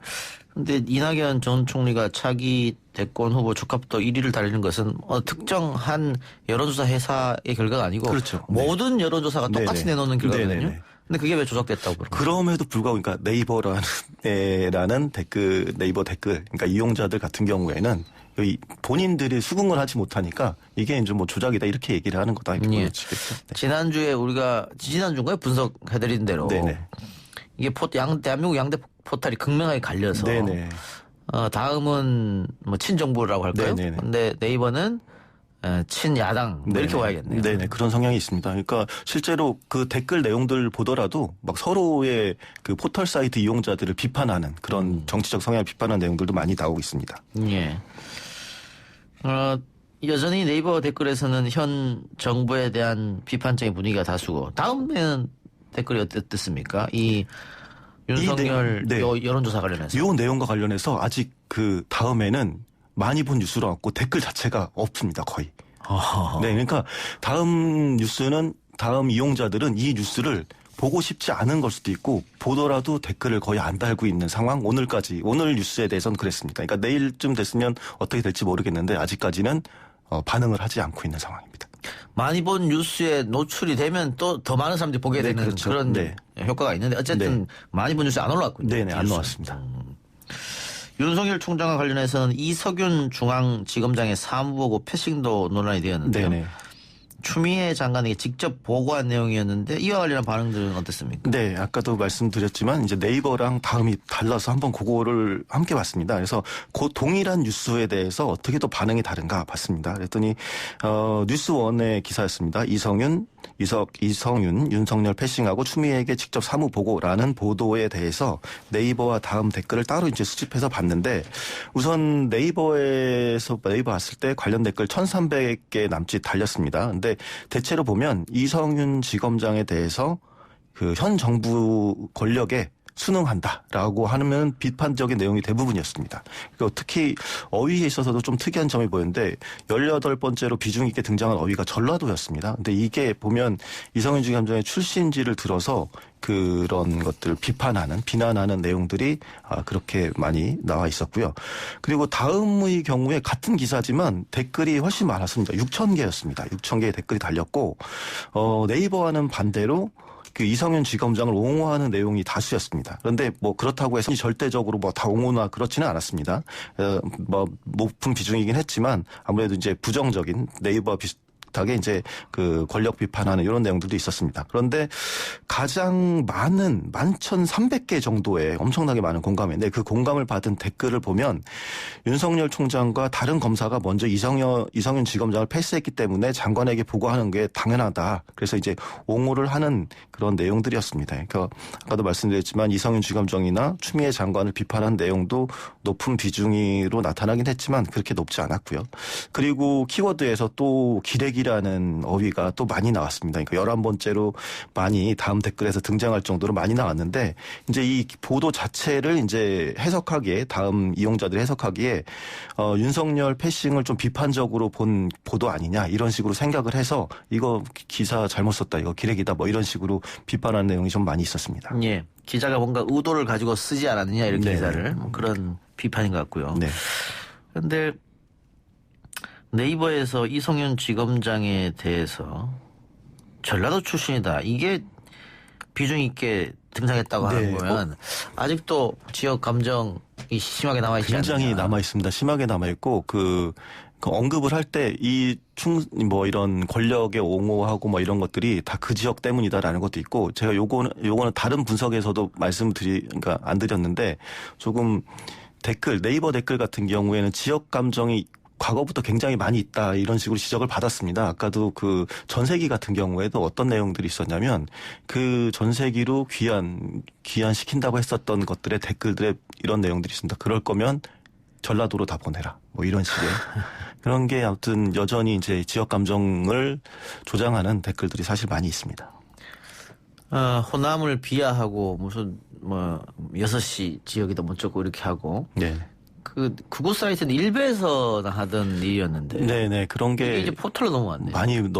근데 이낙연 전 총리가 차기 대권 후보 적합도 1위를 달리는 것은 특정한 여론조사 회사의 결과가 아니고, 그렇죠. 모든 여론조사가 똑같이 내놓는 결과거든요. 네네네. 근데 그게 왜 조작됐다고 그러나요? 그럼에도 불구하고 그러니까 네이버라는 댓글, 네이버 댓글, 그러니까 이용자들 같은 경우에는 본인들이 수긍을 하지 못하니까 이게 이제 뭐 조작이다 이렇게 얘기를 하는 거다. 이렇게 네. 지난주에 우리가 지난주인가요? 분석해드린 대로 네네. 이게 대한민국 양대 포탈이 극명하게 갈려서 네네. 다음은 뭐 친정부라고 할까요? 네네네. 근데 네이버는 친야당 이렇게 와야겠네요. 네네, 그런 성향이 있습니다. 그러니까 실제로 그 댓글 내용들 보더라도 막 서로의 그 포털 사이트 이용자들을 비판하는 그런 정치적 성향을 비판하는 내용들도 많이 나오고 있습니다. 예. 여전히 네이버 댓글에서는 현 정부에 대한 비판적인 분위기가 다수고, 다음에는 댓글이 어땠습니까? 이 윤석열 여론조사 관련해서. 이 내용과 관련해서 아직 다음에는 많이 본 뉴스로 왔고 댓글 자체가 없습니다, 거의. 네, 그러니까 다음 이용자들은 이 뉴스를 보고 싶지 않은 걸 수도 있고, 보더라도 댓글을 거의 안 달고 있는 상황. 오늘 뉴스에 대해서는 그랬습니다. 그러니까 내일쯤 됐으면 어떻게 될지 모르겠는데 아직까지는 반응을 하지 않고 있는 상황입니다. 많이 본 뉴스에 노출이 되면 또 더 많은 사람들이 보게 되는 그렇죠. 그런 효과가 있는데, 어쨌든 많이 본 뉴스에 안 올라왔군요. 네네, 안 올라왔습니다. 윤석열 총장과 관련해서는 이석윤 중앙지검장의 사무보고 패싱도 논란이 되었는데요. 네네. 추미애 장관에게 직접 보고한 내용이었는데 이와 관련한 반응들은 어땠습니까? 네, 아까도 말씀드렸지만 이제 네이버랑 다음이 달라서 한번 그거를 함께 봤습니다. 그래서 동일한 뉴스에 대해서 어떻게 또 반응이 다른가 봤습니다. 그랬더니 뉴스원의 기사였습니다. 이성윤, 윤석열 패싱하고 추미애에게 직접 사무 보고라는 보도에 대해서 네이버와 다음 댓글을 따로 이제 수집해서 봤는데, 우선 네이버 봤을 때 관련 댓글 1,300개 남짓 달렸습니다. 근데 대체로 보면 이성윤 지검장에 대해서 현 정부 권력에 순응한다라고 하면 비판적인 내용이 대부분이었습니다. 그리고 특히 어휘에 있어서도 좀 특이한 점이 보였는데 18번째로 비중 있게 등장한 어휘가 전라도였습니다. 근데 이게 보면 이성윤 지검장의 출신지를 들어서 그런 것들을 비난하는 내용들이 그렇게 많이 나와 있었고요. 그리고 다음의 경우에 같은 기사지만 댓글이 훨씬 많았습니다. 6,000개였습니다. 6,000개의 댓글이 달렸고, 네이버와는 반대로 이성윤 지검장을 옹호하는 내용이 다수였습니다. 그런데 뭐 그렇다고 해서 절대적으로 뭐 다 옹호나 그렇지는 않았습니다. 뭐 높은 비중이긴 했지만 아무래도 이제 부정적인 네이버 비슷하게 이제 그 권력 비판하는 이런 내용들도 있었습니다. 그런데 가장 많은 11,300개 정도의 엄청나게 많은 공감인데 그 공감을 받은 댓글을 보면 윤석열 총장과 다른 검사가 먼저 이성윤 지검장을 패스했기 때문에 장관에게 보고하는 게 당연하다. 그래서 이제 옹호를 하는 그런 내용들이었습니다. 그러니까 아까도 말씀드렸지만 이성윤 지검장이나 추미애 장관을 비판한 내용도 높은 비중으로 나타나긴 했지만 그렇게 높지 않았고요. 그리고 키워드에서 또 기레기라는 어휘가 또 많이 나왔습니다. 그러니까 11번째로 많이 다음 댓글에서 등장할 정도로 많이 나왔는데 이제 이 보도 자체를 이제 해석하기에 다음 이용자들이 해석하기에 윤석열 패싱을 좀 비판적으로 본 보도 아니냐 이런 식으로 생각을 해서 이거 기사 잘못 썼다 이거 기레기다 뭐 이런 식으로 비판하는 내용이 좀 많이 있었습니다. 예. 기자가 뭔가 의도를 가지고 쓰지 않았느냐 이런 네. 기사를 뭐 그런 비판인 것 같고요. 네. 그런데 네이버에서 이성윤 지검장에 대해서 전라도 출신이다. 이게 비중 있게 등장했다고 하는 거면 아직도 지역 감정이 심하게 남아있지 않느냐. 굉장히 남아있습니다. 심하게 남아있고 그 언급을 할 때 뭐 이런 권력에 옹호하고 뭐 이런 것들이 다 그 지역 때문이다라는 것도 있고 제가 요거는 다른 분석에서도 그러니까 안 드렸는데 조금 네이버 댓글 같은 경우에는 지역 감정이 과거부터 굉장히 많이 있다 이런 식으로 지적을 받았습니다. 아까도 그 전세기 같은 경우에도 어떤 내용들이 있었냐면 그 전세기로 귀환시킨다고 했었던 것들의 댓글들에 이런 내용들이 있습니다. 그럴 거면 전라도로 다 보내라. 뭐 이런 식의 그런 게 아무튼 여전히 이제 지역 감정을 조장하는 댓글들이 사실 많이 있습니다. 호남을 비하하고 무슨 뭐 6시 지역이다 뭐 어쩌고 이렇게 하고 네. 그곳 사이트는 일베에서 하던 일이었는데. 네네. 그런 게. 이게 이제 포털로 넘어왔네요.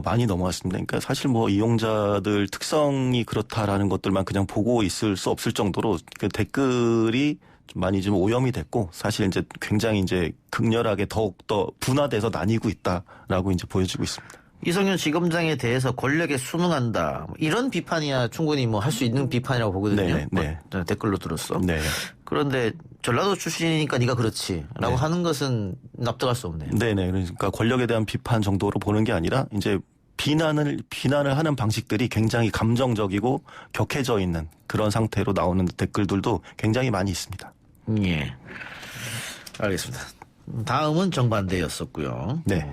많이 넘어왔습니다. 그러니까 사실 뭐 이용자들 특성이 그렇다라는 것들만 그냥 보고 있을 수 없을 정도로 그 댓글이 많이 좀 오염이 됐고 사실 이제 굉장히 이제 극렬하게 더욱더 분화돼서 나뉘고 있다라고 이제 보여지고 있습니다. 이성윤 지검장에 대해서 권력에 순응한다. 이런 비판이야 충분히 뭐 할 수 있는 비판이라고 보거든요. 네. 댓글로 들었어. 네. 그런데 전라도 출신이니까 네가 그렇지라고 하는 것은 납득할 수 없네요. 네네. 그러니까 권력에 대한 비판 정도로 보는 게 아니라 이제 비난을 하는 방식들이 굉장히 감정적이고 격해져 있는 그런 상태로 나오는 댓글들도 굉장히 많이 있습니다. 예. 알겠습니다. 다음은 정반대였었고요. 네.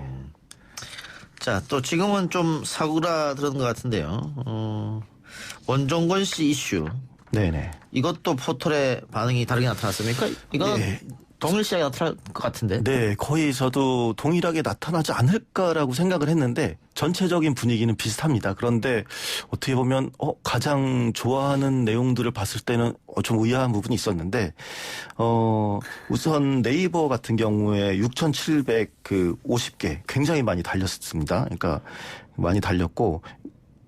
자, 또 지금은 좀 사고라들은 것 같은데요. 원종건 씨 이슈. 네네. 이것도 포털에 반응이 다르게 나타났습니까? 이건 동일시하게 나타날 것 같은데. 네, 거의 저도 동일하게 나타나지 않을까라고 생각을 했는데 전체적인 분위기는 비슷합니다. 그런데 어떻게 보면 가장 좋아하는 내용들을 봤을 때는 좀 의아한 부분이 있었는데 우선 네이버 같은 경우에 6,750개 굉장히 많이 달렸습니다. 그러니까 많이 달렸고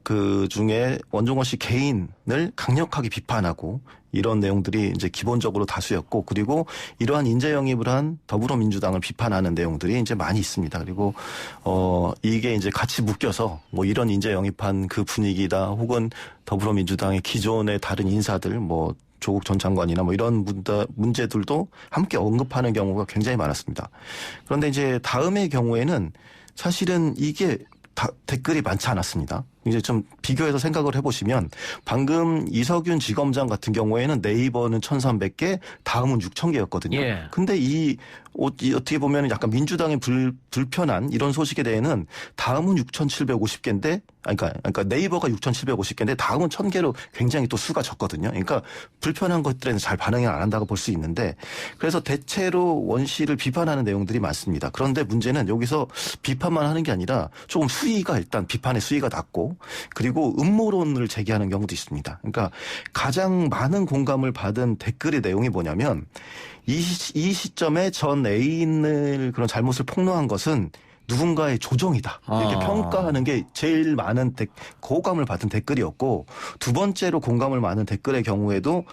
그 중에 원종건 씨 개인을 강력하게 비판하고 이런 내용들이 이제 기본적으로 다수였고 그리고 이러한 인재 영입을 한 더불어민주당을 비판하는 내용들이 이제 많이 있습니다. 그리고 이게 이제 같이 묶여서 뭐 이런 인재 영입한 그 분위기다 혹은 더불어민주당의 기존의 다른 인사들 뭐 조국 전 장관이나 뭐 이런 문제들도 함께 언급하는 경우가 굉장히 많았습니다. 그런데 이제 다음의 경우에는 사실은 이게 댓글이 많지 않았습니다. 이제 좀 비교해서 생각을 해보시면 방금 이석윤 지검장 같은 경우에는 네이버는 1,300개, 다음은 6,000개였거든요. 예. 근데 어떻게 보면 약간 민주당의 불편한 이런 소식에 대해는 다음은 6,750개인데, 그러니까 네이버가 6,750개인데 다음은 1,000개로 굉장히 또 수가 적거든요. 그러니까 불편한 것들에는 잘 반응을 안 한다고 볼 수 있는데, 그래서 대체로 원 씨를 비판하는 내용들이 많습니다. 그런데 문제는 여기서 비판만 하는 게 아니라 조금 일단 비판의 수위가 낮고, 그리고 음모론을 제기하는 경우도 있습니다. 그러니까 가장 많은 공감을 받은 댓글의 내용이 뭐냐면 이 시점에 전 애인을 그런 잘못을 폭로한 것은 누군가의 조정이다. 이렇게 평가하는 게 제일 많은 고감을 받은 댓글이었고 두 번째로 공감을 많은 댓글의 경우에도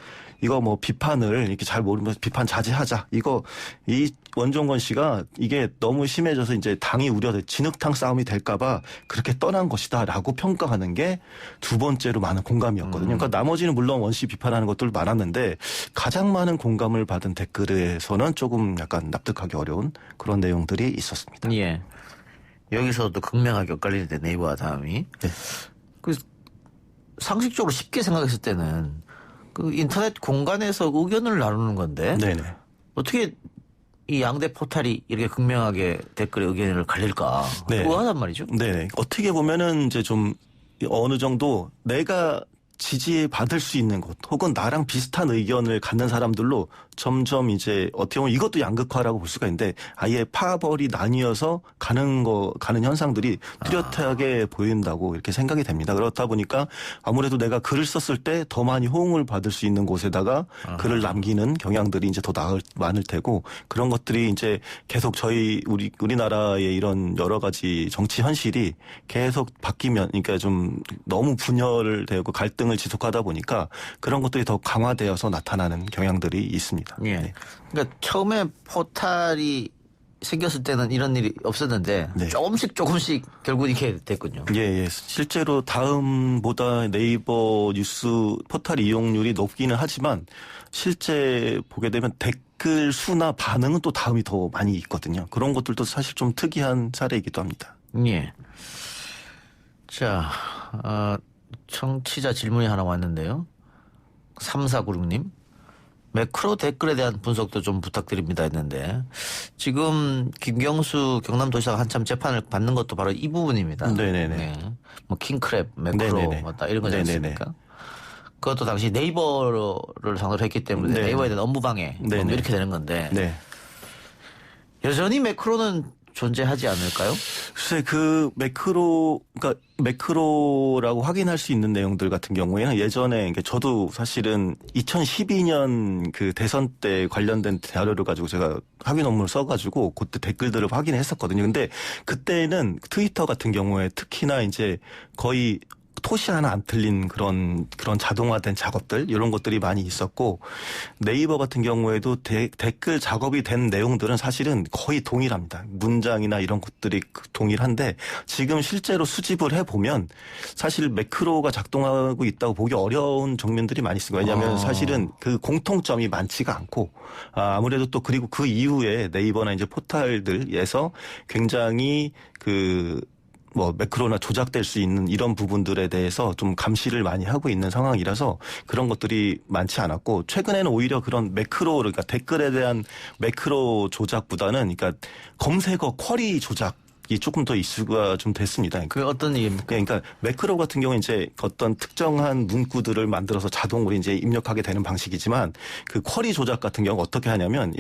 이거 뭐 비판을 이렇게 잘 모르면서 비판 자제하자. 이 원종건 씨가 이게 너무 심해져서 이제 당이 우려돼 진흙탕 싸움이 될까봐 그렇게 떠난 것이다라고 평가하는 게 두 번째로 많은 공감이었거든요. 그러니까 나머지는 물론 원 씨 비판하는 것들 많았는데 가장 많은 공감을 받은 댓글에서는 조금 약간 납득하기 어려운 그런 내용들이 있었습니다. 예. 여기서도 극명하게 엇갈리는데 네이버와 다음이. 네. 그 상식적으로 쉽게 생각했을 때는 그 인터넷 공간에서 의견을 나누는 건데 네네. 어떻게 이 양대 포탈이 이렇게 극명하게 댓글의 의견을 갈릴까 의아하단 말이죠. 네. 어떻게 보면은 이제 좀 어느 정도 내가 지지받을 수 있는 곳 혹은 나랑 비슷한 의견을 갖는 사람들로 점점 이제 어떻게 보면 이것도 양극화라고 볼 수가 있는데 아예 파벌이 나뉘어서 가는 현상들이 뚜렷하게 보인다고 이렇게 생각이 됩니다. 그렇다 보니까 아무래도 내가 글을 썼을 때 더 많이 호응을 받을 수 있는 곳에다가 글을 남기는 경향들이 이제 더 많을 테고 그런 것들이 이제 계속 우리나라의 이런 여러 가지 정치 현실이 계속 바뀌면 그러니까 좀 너무 분열되고 갈등을 지속하다 보니까 그런 것들이 더 강화되어서 나타나는 경향들이 있습니다. 예. 네. 그러니까 처음에 포탈이 생겼을 때는 이런 일이 없었는데 네. 조금씩 결국 이렇게 됐군요. 예. 실제로 다음보다 네이버 뉴스 포탈 이용률이 높기는 하지만 실제 보게 되면 댓글 수나 반응은 또 다음이 더 많이 있거든요. 그런 것들도 사실 좀 특이한 사례이기도 합니다. 예. 자, 청취자 질문이 하나 왔는데요. 3496님. 매크로 댓글에 대한 분석도 좀 부탁드립니다 했는데 지금 김경수 경남도지사가 한참 재판을 받는 것도 바로 이 부분입니다. 네네네. 네. 뭐 킹크랩, 매크로 이런 거지 않습니까? 그것도 당시 네이버를 상대로 했기 때문에 네네. 네이버에 대한 업무방해 이렇게 되는 건데 네. 여전히 매크로는 존재하지 않을까요? 글쎄 그러니까 매크로라고 확인할 수 있는 내용들 같은 경우에는 예전에 저도 사실은 2012년 그 대선 때 관련된 자료를 가지고 제가 확인 업무를 써가지고 그때 댓글들을 확인했었거든요. 근데 그때는 트위터 같은 경우에 특히나 이제 거의 토시 하나 안 틀린 그런 자동화된 작업들 이런 것들이 많이 있었고 네이버 같은 경우에도 댓글 작업이 된 내용들은 사실은 거의 동일합니다. 문장이나 이런 것들이 동일한데 지금 실제로 수집을 해보면 사실 매크로가 작동하고 있다고 보기 어려운 정면들이 많이 있습니다. 왜냐하면 사실은 그 공통점이 많지가 않고 아무래도 또 그리고 그 이후에 네이버나 이제 포탈들에서 굉장히 매크로나 조작될 수 있는 이런 부분들에 대해서 좀 감시를 많이 하고 있는 상황이라서 그런 것들이 많지 않았고 최근에는 오히려 그런 그러니까 댓글에 대한 매크로 조작보다는 그러니까 검색어 쿼리 조작이 조금 더 이슈가 좀 됐습니다. 그게 어떤 얘기입니까? 그러니까 매크로 같은 경우는 이제 어떤 특정한 문구들을 만들어서 자동으로 이제 입력하게 되는 방식이지만 그 쿼리 조작 같은 경우 어떻게 하냐면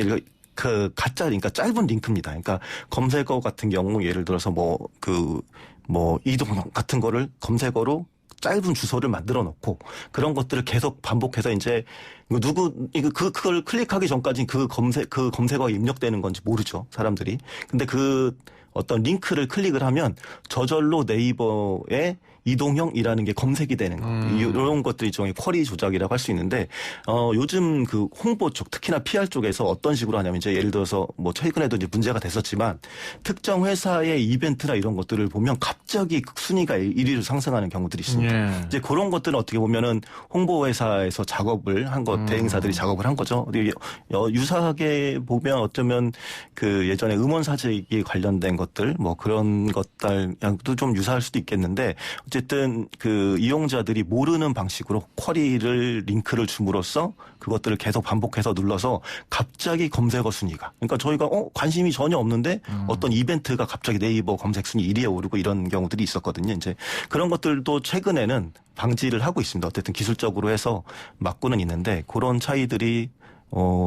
그러니까 짧은 링크입니다. 그러니까 검색어 같은 경우 예를 들어서 이동형 같은 거를 검색어로 짧은 주소를 만들어 놓고 그런 것들을 계속 반복해서 이제 그걸 클릭하기 전까지 그 검색어가 입력되는 건지 모르죠. 사람들이. 근데 어떤 링크를 클릭을 하면 저절로 네이버에 이동형이라는 게 검색이 되는 거. 이런 것들이 일종의 쿼리 조작이라고 할 수 있는데 요즘 그 홍보 쪽 특히나 PR 쪽에서 어떤 식으로 하냐면 이제 예를 들어서 최근에도 이제 문제가 됐었지만 특정 회사의 이벤트나 이런 것들을 보면 갑자기 순위가 1위로 상승하는 경우들이 있습니다. 이제 그런 것들은 어떻게 보면은 홍보 회사에서 작업을 한 것, 대행사들이 작업을 한 거죠. 유사하게 보면 어쩌면 그 예전에 음원 사직이 관련된 것들 그런 것들도 좀 유사할 수도 있겠는데 어쨌든 그 이용자들이 모르는 방식으로 쿼리를 링크를 줌으로써 그것들을 계속 반복해서 눌러서 갑자기 검색어 순위가 그러니까 저희가 관심이 전혀 없는데 어떤 이벤트가 갑자기 네이버 검색 순위 1위에 오르고 이런 경우들이 있었거든요. 이제 그런 것들도 최근에는 방지를 하고 있습니다. 어쨌든 기술적으로 해서 막고는 있는데 그런 차이들이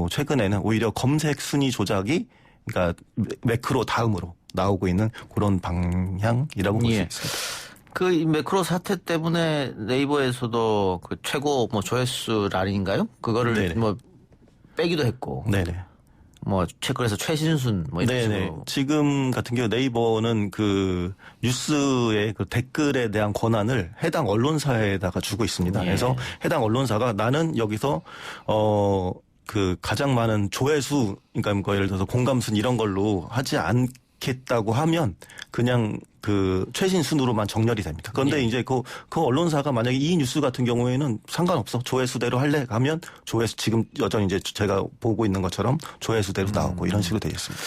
최근에는 오히려 검색 순위 조작이 그러니까 매크로 다음으로 나오고 있는 그런 방향이라고 볼 수 있습니다. 그 매크로 사태 때문에 네이버에서도 그 최고 조회수 라인인가요? 그거를 빼기도 했고. 네네. 그래서 최신순 이런 식으로. 지금 같은 경우 네이버는 그 뉴스의 그 댓글에 대한 권한을 해당 언론사에다가 주고 있습니다. 그래서 해당 언론사가 나는 여기서 가장 많은 조회수 그러니까 예를 들어서 공감순 이런 걸로 하지 않겠다고 하면 그냥 그 최신 순으로만 정렬이 됩니다. 그런데 이제 그 언론사가 만약에 이 뉴스 같은 경우에는 상관없어. 조회수대로 할래 가면 조회수 지금 여전히 이제 제가 보고 있는 것처럼 조회수대로 나오고 이런 식으로 되어 있습니다.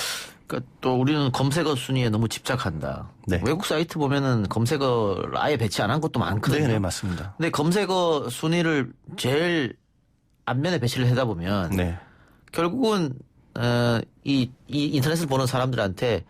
그러니까 또 우리는 검색어 순위에 너무 집착한다. 네. 외국 사이트 보면은 검색어를 아예 배치 안 한 것도 많거든요. 네, 맞습니다. 근데 검색어 순위를 제일 앞면에 배치를 하다 보면 네. 결국은 이 인터넷을 보는 사람들한테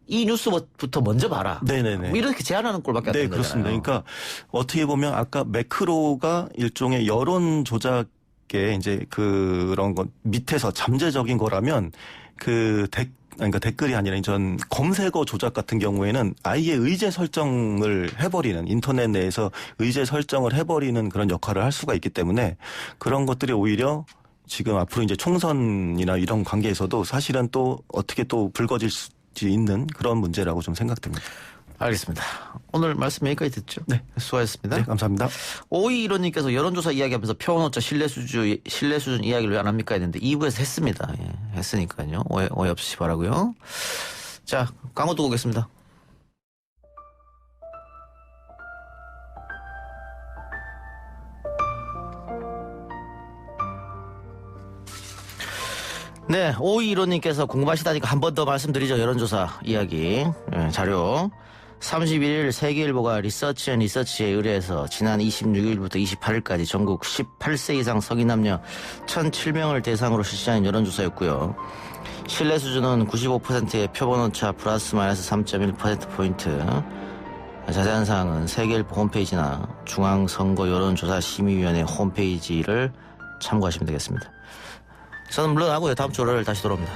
이 뉴스부터 먼저 봐라. 네네네. 뭐 이렇게 제안하는 꼴밖에 안 되는 거잖아요. 그렇습니다. 그러니까 어떻게 보면 아까 매크로가 일종의 여론 조작의 이제 그런 것 밑에서 잠재적인 거라면 그러니까 댓글이 아니라 전 검색어 조작 같은 경우에는 아예 의제 설정을 해버리는 인터넷 내에서 의제 설정을 해버리는 그런 역할을 할 수가 있기 때문에 그런 것들이 오히려 지금 앞으로 이제 총선이나 이런 관계에서도 사실은 또 어떻게 또 불거질 수 있는 그런 문제라고 좀 생각됩니다. 알겠습니다. 오늘 말씀 여기까지 듣죠. 네. 수고하셨습니다. 네, 감사합니다. 5215님께서 여론조사 이야기하면서 표현오차 신뢰 수준 이야기를 왜 안 합니까 했는데 2부에서 했습니다. 예, 했으니까요. 오해 없으시 바라고요. 자, 광고 듣고 오겠습니다. 네, 5215님께서 궁금하시다니까 한 번 더 말씀드리죠. 여론조사 이야기 자료 31일 세계일보가 리서치 앤 리서치에 의뢰해서 지난 26일부터 28일까지 전국 18세 이상 성인 남녀 1,007명을 대상으로 실시한 여론조사였고요. 신뢰 수준은 95%의 표본오차 플러스 마이너스 3.1%포인트. 자세한 사항은 세계일보 홈페이지나 중앙선거여론조사심의위원회 홈페이지를 참고하시면 되겠습니다. 저는 물러나고요. 다음 주 월요일 다시 돌아옵니다.